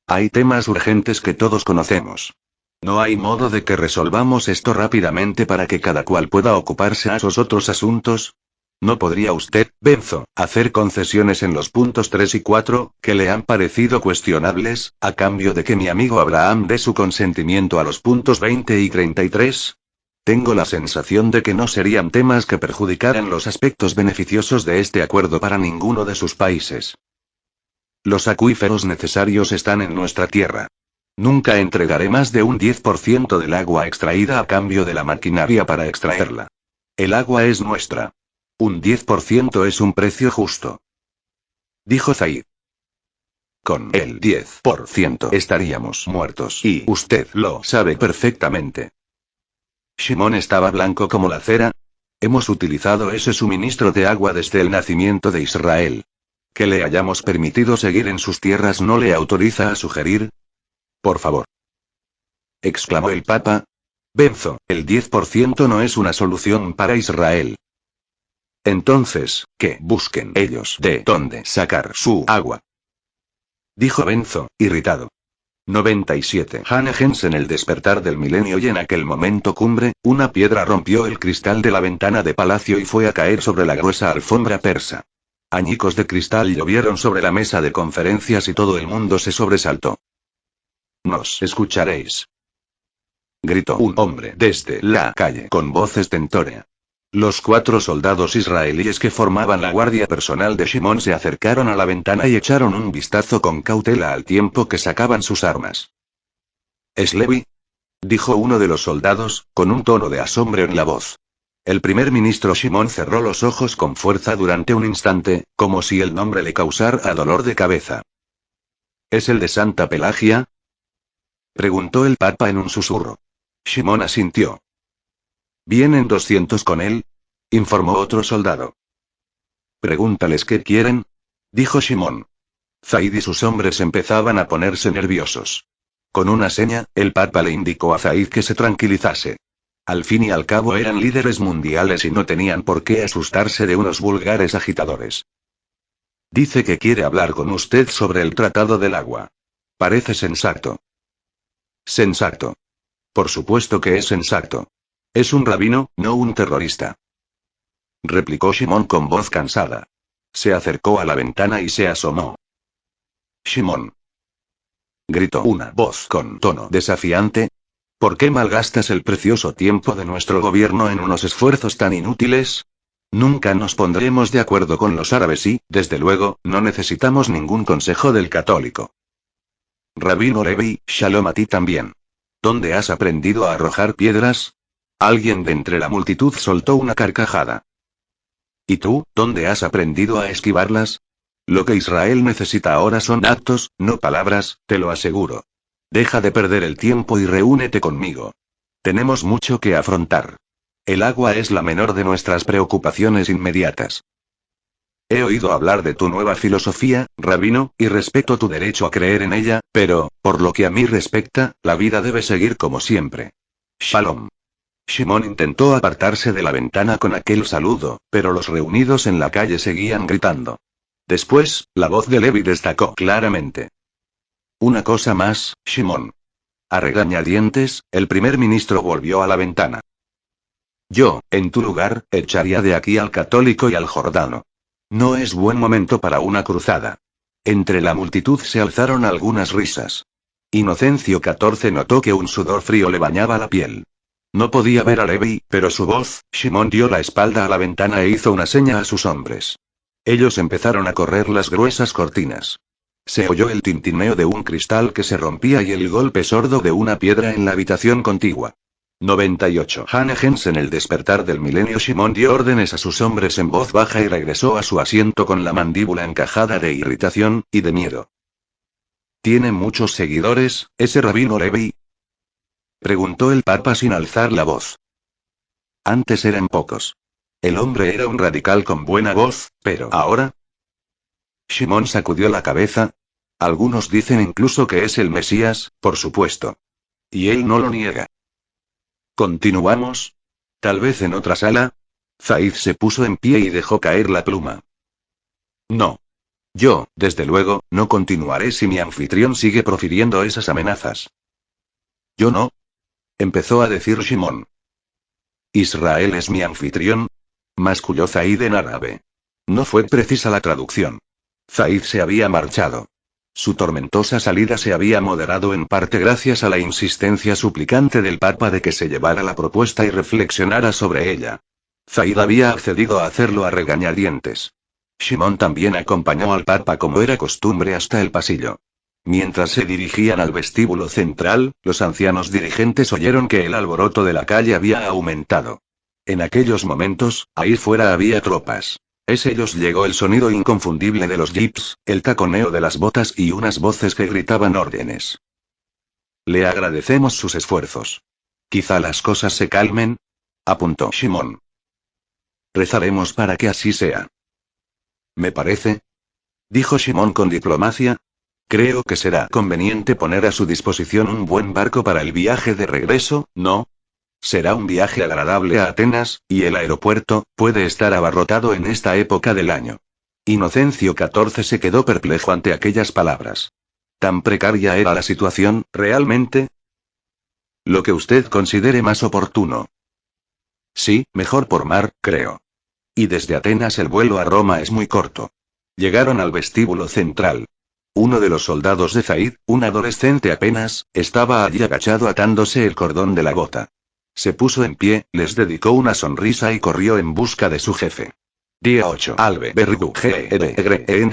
Speaker 1: Hay temas urgentes que todos conocemos. No hay modo de que resolvamos esto rápidamente para que cada cual pueda ocuparse a esos otros asuntos. ¿No podría usted, Benzo, hacer concesiones en los puntos 3 y 4, que le han parecido cuestionables, a cambio de que mi amigo Abraham dé su consentimiento a los puntos 20 y 33? Tengo la sensación de que no serían temas que perjudicaran los aspectos beneficiosos de este acuerdo para ninguno de sus países. Los acuíferos necesarios están en nuestra tierra. Nunca entregaré más de un 10% del agua extraída a cambio de la maquinaria para extraerla. El agua es nuestra. Un 10% es un precio justo. Dijo Zaid. Con el 10% estaríamos muertos y usted lo sabe perfectamente. Shimón estaba blanco como la cera. Hemos utilizado ese suministro de agua desde el nacimiento de Israel. Que le hayamos permitido seguir en sus tierras no le autoriza a sugerir. Por favor. Exclamó el Papa. Benzo, el 10% no es una solución para Israel. Entonces, que busquen ellos de dónde sacar su agua. Dijo Benzo, irritado. 97. Hannah Jensen. El despertar del milenio. Y en aquel momento cumbre, una piedra rompió el cristal de la ventana de palacio y fue a caer sobre la gruesa alfombra persa. Añicos de cristal llovieron sobre la mesa de conferencias y todo el mundo se sobresaltó. «Nos escucharéis», gritó un hombre desde la calle con voz estentórea. Los 4 soldados israelíes que formaban la guardia personal de Shimón se acercaron a la ventana y echaron un vistazo con cautela al tiempo que sacaban sus armas. ¿Es Levi?, dijo uno de los soldados, con un tono de asombro en la voz. El primer ministro Shimón cerró los ojos con fuerza durante un instante, como si el nombre le causara dolor de cabeza. ¿Es el de Santa Pelagia?, preguntó el Papa en un susurro. Shimón asintió. «Vienen 200 con él», informó otro soldado. «Pregúntales qué quieren», dijo Shimón. Zaid y sus hombres empezaban a ponerse nerviosos. Con una seña, el Papa le indicó a Zaid que se tranquilizase. Al fin y al cabo eran líderes mundiales y no tenían por qué asustarse de unos vulgares agitadores. «Dice que quiere hablar con usted sobre el Tratado del Agua. Parece sensato». «Sensato. Por supuesto que es sensato. Es un rabino, no un terrorista», replicó Shimón con voz cansada. Se acercó a la ventana y se asomó. «Shimón», gritó una voz con tono desafiante, ¿por qué malgastas el precioso tiempo de nuestro gobierno en unos esfuerzos tan inútiles? Nunca nos pondremos de acuerdo con los árabes y, desde luego, no necesitamos ningún consejo del católico. Rabino Levi, Shalom a ti también. ¿Dónde has aprendido a arrojar piedras? Alguien de entre la multitud soltó una carcajada. ¿Y tú, dónde has aprendido a esquivarlas? Lo que Israel necesita ahora son actos, no palabras, te lo aseguro. Deja de perder el tiempo y reúnete conmigo. Tenemos mucho que afrontar. El agua es la menor de nuestras preocupaciones inmediatas. He oído hablar de tu nueva filosofía, rabino, y respeto tu derecho a creer en ella, pero, por lo que a mí respecta, la vida debe seguir como siempre. Shalom. Shimon intentó apartarse de la ventana con aquel saludo, pero los reunidos en la calle seguían gritando. Después, la voz de Levi destacó claramente. Una cosa más, Shimon. A regañadientes, el primer ministro volvió a la ventana. Yo, en tu lugar, echaría de aquí al católico y al jordano. No es buen momento para una cruzada. Entre la multitud se alzaron algunas risas. Inocencio XIV notó que un sudor frío le bañaba la piel. No podía ver a Levi, pero su voz, Shimon dio la espalda a la ventana e hizo una seña a sus hombres. Ellos empezaron a correr las gruesas cortinas. Se oyó el tintineo de un cristal que se rompía y el golpe sordo de una piedra en la habitación contigua. 98. Hanegens en el despertar del milenio. Shimon dio órdenes a sus hombres en voz baja y regresó a su asiento con la mandíbula encajada de irritación y de miedo. ¿Tiene muchos seguidores, ese rabino Levi? Preguntó el papa sin alzar la voz. Antes eran pocos. El hombre era un radical con buena voz, pero ¿ahora? Shimon sacudió la cabeza. Algunos dicen incluso que es el Mesías, por supuesto. Y él no lo niega. ¿Continuamos? ¿Tal vez en otra sala? Zaid se puso en pie y dejó caer la pluma. No. Yo, desde luego, no continuaré si mi anfitrión sigue profiriendo esas amenazas. Yo no. Empezó a decir Shimon. Israel es mi anfitrión. Masculló Zaid en árabe. No fue precisa la traducción. Zaid se había marchado. Su tormentosa salida se había moderado en parte gracias a la insistencia suplicante del Papa de que se llevara la propuesta y reflexionara sobre ella. Zaid había accedido a hacerlo a regañadientes. Shimon también acompañó al Papa como era costumbre hasta el pasillo. Mientras se dirigían al vestíbulo central, los ancianos dirigentes oyeron que el alboroto de la calle había aumentado. En aquellos momentos, ahí fuera había tropas. Ellos llegó el sonido inconfundible de los jeeps, el taconeo de las botas y unas voces que gritaban órdenes. Le agradecemos sus esfuerzos. Quizá las cosas se calmen, apuntó Shimon. Rezaremos para que así sea. Me parece, dijo Shimon con diplomacia. Creo que será conveniente poner a su disposición un buen barco para el viaje de regreso, ¿no? Será un viaje agradable a Atenas, y el aeropuerto puede estar abarrotado en esta época del año. Inocencio XIV se quedó perplejo ante aquellas palabras. ¿Tan precaria era la situación, realmente? Lo que usted considere más oportuno. Sí, mejor por mar, creo. Y desde Atenas el vuelo a Roma es muy corto. Llegaron al vestíbulo central. Uno de los soldados de Zaid, un adolescente apenas, estaba allí agachado atándose el cordón de la bota. Se puso en pie, les dedicó una sonrisa y corrió en busca de su jefe. Día 8. Albe Berridu GEDGRENPNEC,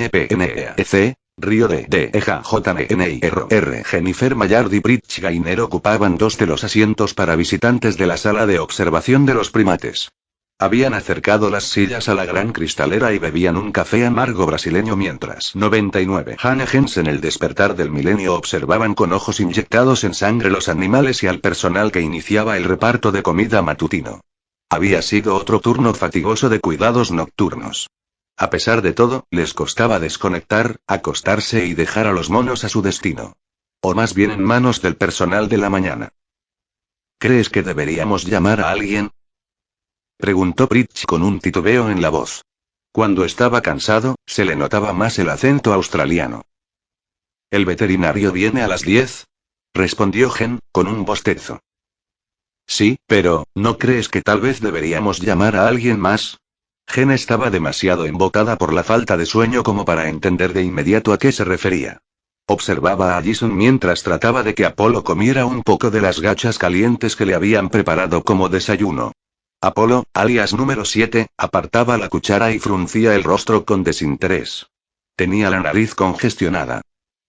Speaker 1: Río de Eja JNNIRR Jennifer Maillard y Bridge Gainer ocupaban dos de los asientos para visitantes de la sala de observación de los primates. Habían acercado las sillas a la gran cristalera y bebían un café amargo brasileño mientras 99 Hanegens en el despertar del milenio observaban con ojos inyectados en sangre los animales y al personal que iniciaba el reparto de comida matutino. Había sido otro turno fatigoso de cuidados nocturnos. A pesar de todo, les costaba desconectar, acostarse y dejar a los monos a su destino. O más bien en manos del personal de la mañana. ¿Crees que deberíamos llamar a alguien? Preguntó Pritch con un titubeo en la voz. Cuando estaba cansado, se le notaba más el acento australiano. ¿El veterinario viene a las 10? Respondió Gen, con un bostezo. Sí, pero, ¿no crees que tal vez deberíamos llamar a alguien más? Gen estaba demasiado embocada por la falta de sueño como para entender de inmediato a qué se refería. Observaba a Jason mientras trataba de que Apolo comiera un poco de las gachas calientes que le habían preparado como desayuno. Apolo, alias número 7, apartaba la cuchara y fruncía el rostro con desinterés. Tenía la nariz congestionada.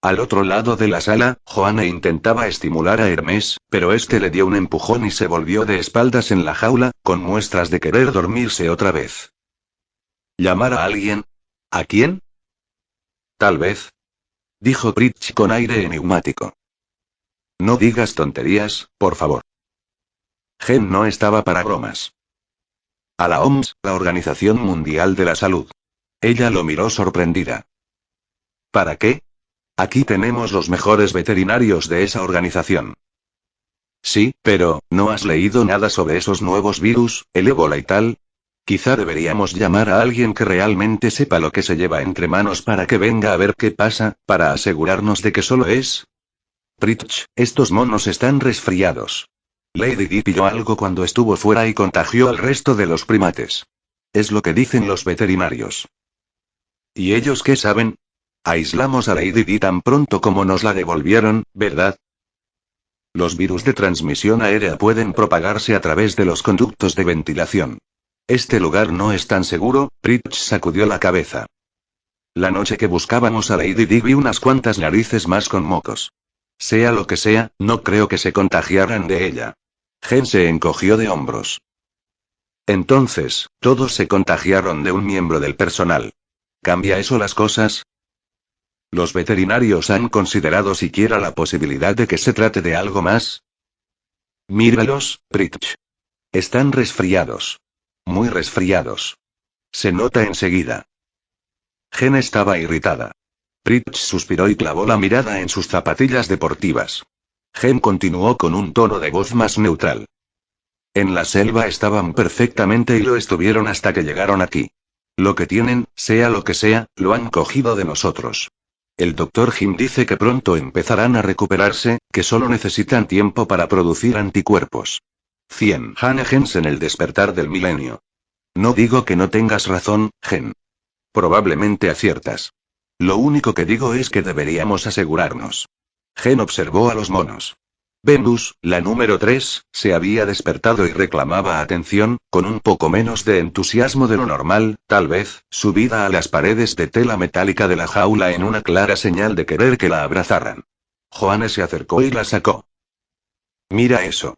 Speaker 1: Al otro lado de la sala, Joanne intentaba estimular a Hermes, pero este le dio un empujón y se volvió de espaldas en la jaula, con muestras de querer dormirse otra vez. ¿Llamar a alguien? ¿A quién? Tal vez, dijo Pritch con aire enigmático. No digas tonterías, por favor. Gen no estaba para bromas. A la OMS, la Organización Mundial de la Salud. Ella lo miró sorprendida. ¿Para qué? Aquí tenemos los mejores veterinarios de esa organización. Sí, pero, ¿no has leído nada sobre esos nuevos virus, el ébola y tal? Quizá deberíamos llamar a alguien que realmente sepa lo que se lleva entre manos para que venga a ver qué pasa, para asegurarnos de que solo es. Pritch, estos monos están resfriados. Lady Di pilló algo cuando estuvo fuera y contagió al resto de los primates. Es lo que dicen los veterinarios. ¿Y ellos qué saben? Aislamos a Lady Di tan pronto como nos la devolvieron, ¿verdad? Los virus de transmisión aérea pueden propagarse a través de los conductos de ventilación. Este lugar no es tan seguro, Pritch sacudió la cabeza. La noche que buscábamos a Lady Di vi unas cuantas narices más con mocos. Sea lo que sea, no creo que se contagiaran de ella. Gen se encogió de hombros. Entonces, todos se contagiaron de un miembro del personal. ¿Cambia eso las cosas? ¿Los veterinarios han considerado siquiera la posibilidad de que se trate de algo más? Míralos, Pritch. Están resfriados. Muy resfriados. Se nota enseguida. Gen estaba irritada. Pritch suspiró y clavó la mirada en sus zapatillas deportivas. Gen continuó con un tono de voz más neutral. En la selva estaban perfectamente y lo estuvieron hasta que llegaron aquí. Lo que tienen, sea lo que sea, lo han cogido de nosotros. El Dr. Jim dice que pronto empezarán a recuperarse, que solo necesitan tiempo para producir anticuerpos. 100 Gens en el despertar del milenio. No digo que no tengas razón, Gen. Probablemente aciertas. Lo único que digo es que deberíamos asegurarnos. Gen observó a los monos. Venus, la número 3, se había despertado y reclamaba atención, con un poco menos de entusiasmo de lo normal, tal vez, subida a las paredes de tela metálica de la jaula en una clara señal de querer que la abrazaran. Joanne se acercó y la sacó. Mira eso.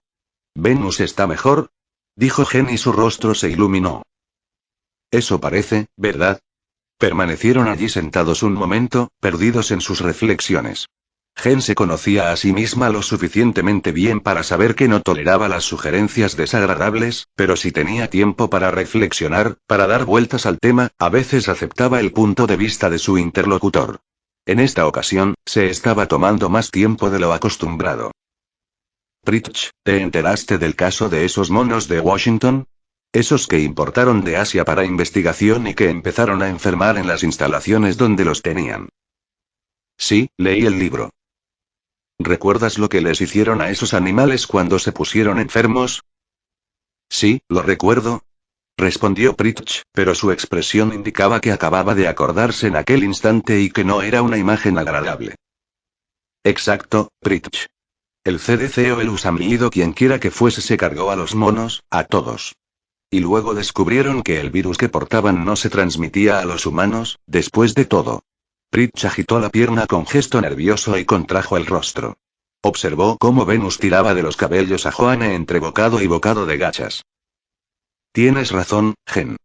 Speaker 1: Venus está mejor, dijo Gen y su rostro se iluminó. Eso parece, ¿verdad? Permanecieron allí sentados un momento, perdidos en sus reflexiones. Gen se conocía a sí misma lo suficientemente bien para saber que no toleraba las sugerencias desagradables, pero si tenía tiempo para reflexionar, para dar vueltas al tema, a veces aceptaba el punto de vista de su interlocutor. En esta ocasión, se estaba tomando más tiempo de lo acostumbrado. Pritch, ¿te enteraste del caso de esos monos de Washington? Esos que importaron de Asia para investigación y que empezaron a enfermar en las instalaciones donde los tenían. Sí, leí el libro. ¿Recuerdas lo que les hicieron a esos animales cuando se pusieron enfermos? Sí, lo recuerdo, respondió Pritch, pero su expresión indicaba que acababa de acordarse en aquel instante y que no era una imagen agradable. Exacto, Pritch. El CDC o el USAMID o quien quiera que fuese se cargó a los monos, a todos. Y luego descubrieron que el virus que portaban no se transmitía a los humanos, después de todo. Pritch agitó la pierna con gesto nervioso y contrajo el rostro. Observó cómo Venus tiraba de los cabellos a Joanne entre bocado y bocado de gachas. Tienes razón, Gen.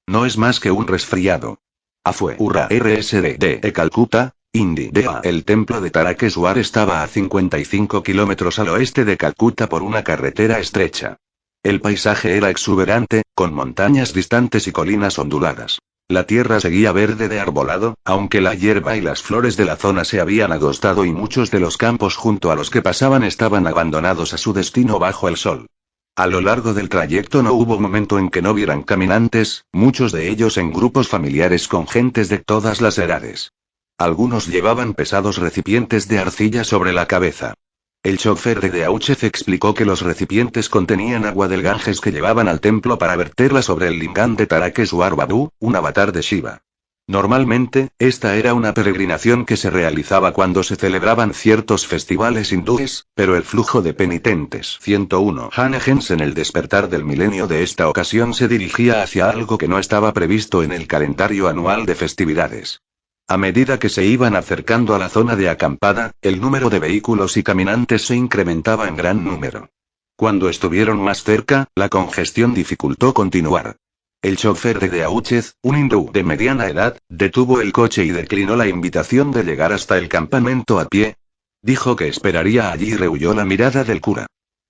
Speaker 1: No es más que un resfriado. Afue Urra RSD de Calcuta, India. El templo de Tarakeswar estaba a 55 kilómetros al oeste de Calcuta por una carretera estrecha. El paisaje era exuberante, con montañas distantes y colinas onduladas. La tierra seguía verde de arbolado, aunque la hierba y las flores de la zona se habían agostado y muchos de los campos junto a los que pasaban estaban abandonados a su destino bajo el sol. A lo largo del trayecto no hubo momento en que no vieran caminantes, muchos de ellos en grupos familiares con gentes de todas las edades. Algunos llevaban pesados recipientes de arcilla sobre la cabeza. El chofer de Auchef explicó que los recipientes contenían agua del Ganges que llevaban al templo para verterla sobre el lingam de Tarakeswar Babu, un avatar de Shiva. Normalmente, esta era una peregrinación que se realizaba cuando se celebraban ciertos festivales hindúes, pero el flujo de penitentes 101 Hanegens en el despertar del milenio de esta ocasión se dirigía hacia algo que no estaba previsto en el calendario anual de festividades. A medida que se iban acercando a la zona de acampada, el número de vehículos y caminantes se incrementaba en gran número. Cuando estuvieron más cerca, la congestión dificultó continuar. El chofer de Deauchez, un hindú de mediana edad, detuvo el coche y declinó la invitación de llegar hasta el campamento a pie. Dijo que esperaría allí y rehuyó la mirada del cura.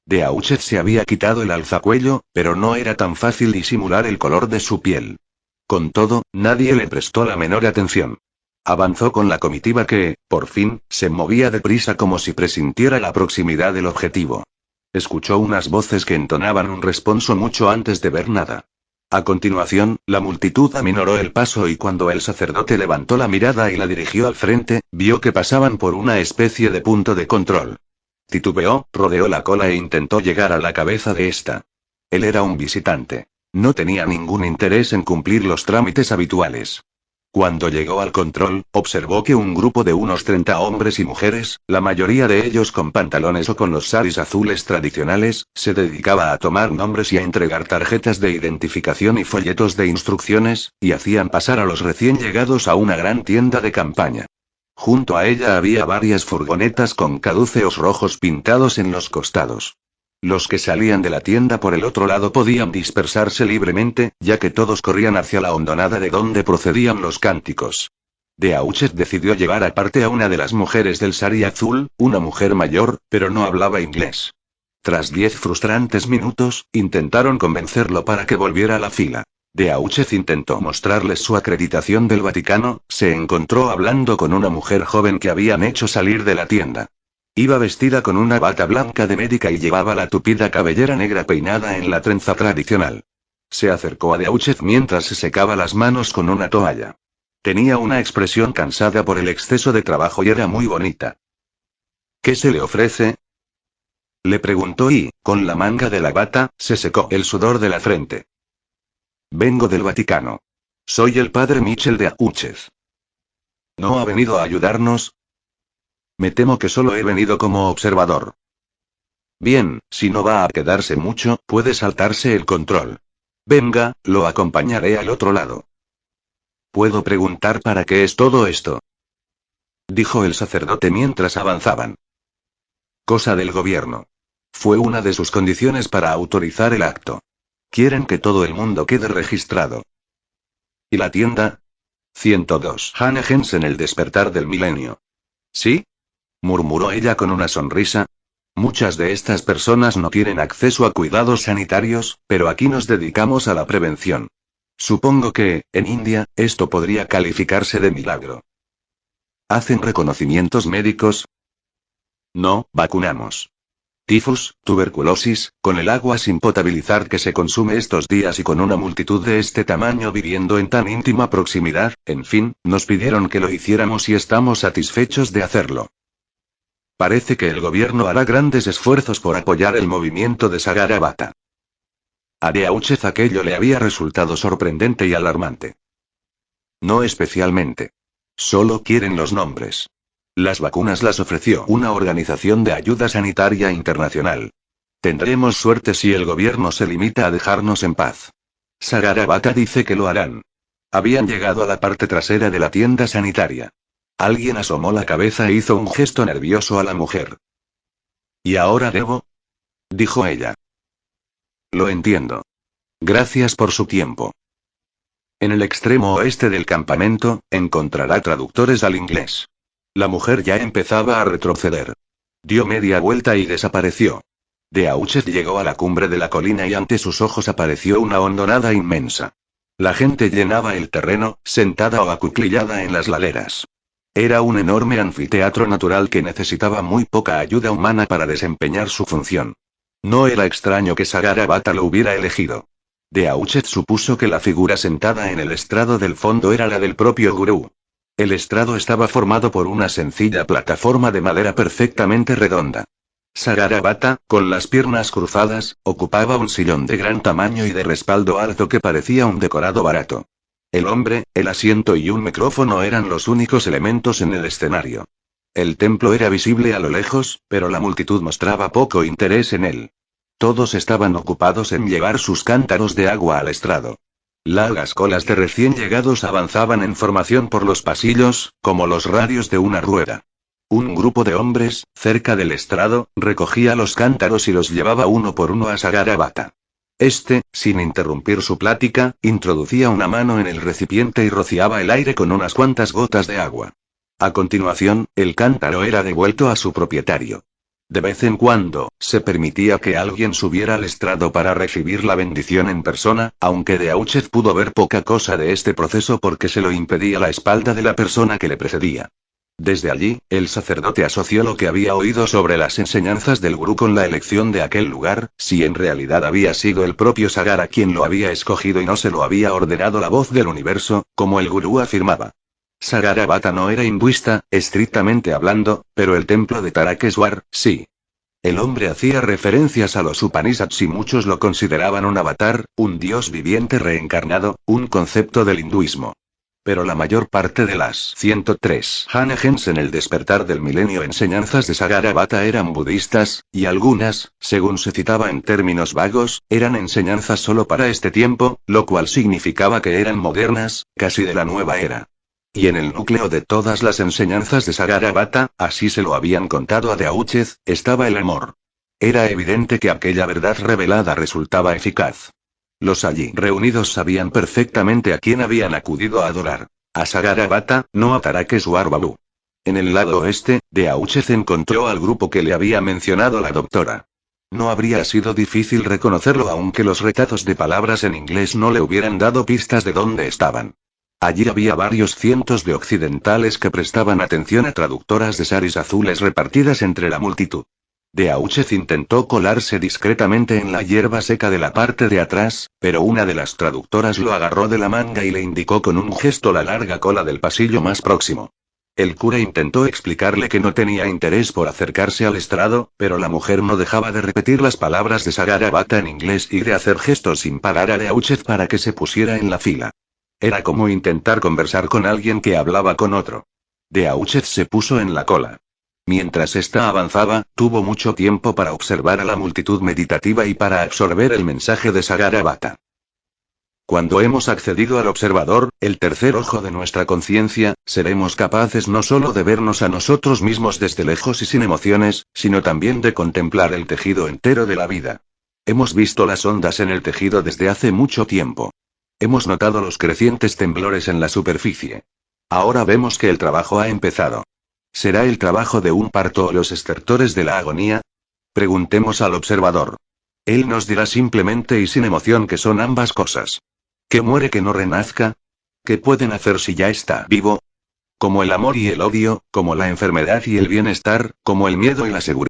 Speaker 1: Deauchez se había quitado el alzacuello, pero no era tan fácil disimular el color de su piel. Con todo, nadie le prestó la menor atención. Avanzó con la comitiva que, por fin, se movía deprisa como si presintiera la proximidad del objetivo. Escuchó unas voces que entonaban un responso mucho antes de ver nada. A continuación, la multitud aminoró el paso y cuando el sacerdote levantó la mirada y la dirigió al frente, vio que pasaban por una especie de punto de control. Titubeó, rodeó la cola e intentó llegar a la cabeza de esta. Él era un visitante. No tenía ningún interés en cumplir los trámites habituales. Cuando llegó al control, observó que un grupo de unos 30 hombres y mujeres, la mayoría de ellos con pantalones o con los saris azules tradicionales, se dedicaba a tomar nombres y a entregar tarjetas de identificación y folletos de instrucciones, y hacían pasar a los recién llegados a una gran tienda de campaña. Junto a ella había varias furgonetas con caduceos rojos pintados en los costados. Los que salían de la tienda por el otro lado podían dispersarse libremente, ya que todos corrían hacia la hondonada de donde procedían los cánticos. Deauchez decidió llevar aparte a una de las mujeres del sari azul, una mujer mayor, pero no hablaba inglés. Tras 10 frustrantes minutos, intentaron convencerlo para que volviera a la fila. Deauchez intentó mostrarles su acreditación del Vaticano, se encontró hablando con una mujer joven que habían hecho salir de la tienda. Iba vestida con una bata blanca de médica y llevaba la tupida cabellera negra peinada en la trenza tradicional. Se acercó a Deauchez mientras se secaba las manos con una toalla. Tenía una expresión cansada por el exceso de trabajo y era muy bonita. ¿Qué se le ofrece? Le preguntó y, con la manga de la bata, se secó el sudor de la frente. Vengo del Vaticano. Soy el padre Michel Deauchez. ¿No ha venido a ayudarnos? Me temo que solo he venido como observador. Bien, si no va a quedarse mucho, puede saltarse el control. Venga, lo acompañaré al otro lado. ¿Puedo preguntar para qué es todo esto? Dijo el sacerdote mientras avanzaban. Cosa del gobierno. Fue una de sus condiciones para autorizar el acto. Quieren que todo el mundo quede registrado. ¿Y la tienda? 102 Hanegens en el despertar del milenio. ¿Sí? Murmuró ella con una sonrisa. Muchas de estas personas no tienen acceso a cuidados sanitarios, pero aquí nos dedicamos a la prevención. Supongo que, en India, esto podría calificarse de milagro. ¿Hacen reconocimientos médicos? No, vacunamos. Tifus, tuberculosis, con el agua sin potabilizar que se consume estos días y con una multitud de este tamaño viviendo en tan íntima proximidad, en fin, nos pidieron que lo hiciéramos y estamos satisfechos de hacerlo. Parece que el gobierno hará grandes esfuerzos por apoyar el movimiento de Sagarabata. A Deauchez aquello le había resultado sorprendente y alarmante. No especialmente. Solo quieren los nombres. Las vacunas las ofreció una organización de ayuda sanitaria internacional. Tendremos suerte si el gobierno se limita a dejarnos en paz. Sagarabata dice que lo harán. Habían llegado a la parte trasera de la tienda sanitaria. Alguien asomó la cabeza e hizo un gesto nervioso a la mujer. ¿Y ahora debo? Dijo ella. Lo entiendo. Gracias por su tiempo. En el extremo oeste del campamento, encontrará traductores al inglés. La mujer ya empezaba a retroceder. Dio media vuelta y desapareció. Deauchez llegó a la cumbre de la colina y ante sus ojos apareció una hondonada inmensa. La gente llenaba el terreno, sentada o acuclillada en las laderas. Era un enorme anfiteatro natural que necesitaba muy poca ayuda humana para desempeñar su función. No era extraño que Sagarabata lo hubiera elegido. Deauchez supuso que la figura sentada en el estrado del fondo era la del propio gurú. El estrado estaba formado por una sencilla plataforma de madera perfectamente redonda. Sagarabata, con las piernas cruzadas, ocupaba un sillón de gran tamaño y de respaldo alto que parecía un decorado barato. El hombre, el asiento y un micrófono eran los únicos elementos en el escenario. El templo era visible a lo lejos, pero la multitud mostraba poco interés en él. Todos estaban ocupados en llevar sus cántaros de agua al estrado. Largas colas de recién llegados avanzaban en formación por los pasillos, como los radios de una rueda. Un grupo de hombres, cerca del estrado, recogía los cántaros y los llevaba uno por uno a Sagarabata. Este, sin interrumpir su plática, introducía una mano en el recipiente y rociaba el aire con unas cuantas gotas de agua. A continuación, el cántaro era devuelto a su propietario. De vez en cuando, se permitía que alguien subiera al estrado para recibir la bendición en persona, aunque Beauchet pudo ver poca cosa de este proceso porque se lo impedía la espalda de la persona que le precedía. Desde allí, el sacerdote asoció lo que había oído sobre las enseñanzas del gurú con la elección de aquel lugar, si en realidad había sido el propio Sagara quien lo había escogido y no se lo había ordenado la voz del universo, como el gurú afirmaba. Sagarabata no era hinduista, estrictamente hablando, pero el templo de Tarakeswar, sí. El hombre hacía referencias a los Upanishads y muchos lo consideraban un avatar, un dios viviente reencarnado, un concepto del hinduismo. Pero la mayor parte de las 103 Hanegens en el despertar del milenio enseñanzas de Sagarabata eran budistas, y algunas, según se citaba en términos vagos, eran enseñanzas solo para este tiempo, lo cual significaba que eran modernas, casi de la nueva era. Y en el núcleo de todas las enseñanzas de Sagarabata, así se lo habían contado a Beauchet, estaba el amor. Era evidente que aquella verdad revelada resultaba eficaz. Los allí reunidos sabían perfectamente a quién habían acudido a adorar. A Sagarabata, no a Tarakeswar Babu. En el lado oeste, Beauchet encontró al grupo que le había mencionado la doctora. No habría sido difícil reconocerlo aunque los retazos de palabras en inglés no le hubieran dado pistas de dónde estaban. Allí había varios cientos de occidentales que prestaban atención a traductoras de saris azules repartidas entre la multitud. Beauchet intentó colarse discretamente en la hierba seca de la parte de atrás, pero una de las traductoras lo agarró de la manga y le indicó con un gesto la larga cola del pasillo más próximo. El cura intentó explicarle que no tenía interés por acercarse al estrado, pero la mujer no dejaba de repetir las palabras de Sagarabata en inglés y de hacer gestos sin parar a Beauchet para que se pusiera en la fila. Era como intentar conversar con alguien que hablaba con otro. Beauchet se puso en la cola. Mientras ésta avanzaba, tuvo mucho tiempo para observar a la multitud meditativa y para absorber el mensaje de Sagarabata. Cuando hemos accedido al observador, el tercer ojo de nuestra conciencia, seremos capaces no solo de vernos a nosotros mismos desde lejos y sin emociones, sino también de contemplar el tejido entero de la vida. Hemos visto las ondas en el tejido desde hace mucho tiempo. Hemos notado los crecientes temblores en la superficie. Ahora vemos que el trabajo ha empezado. ¿Será el trabajo de un parto o los estertores de la agonía? Preguntemos al observador. Él nos dirá simplemente y sin emoción que son ambas cosas. ¿Qué muere que no renazca? ¿Qué pueden hacer si ya está vivo? Como el amor y el odio, como la enfermedad y el bienestar, como el miedo y la seguridad.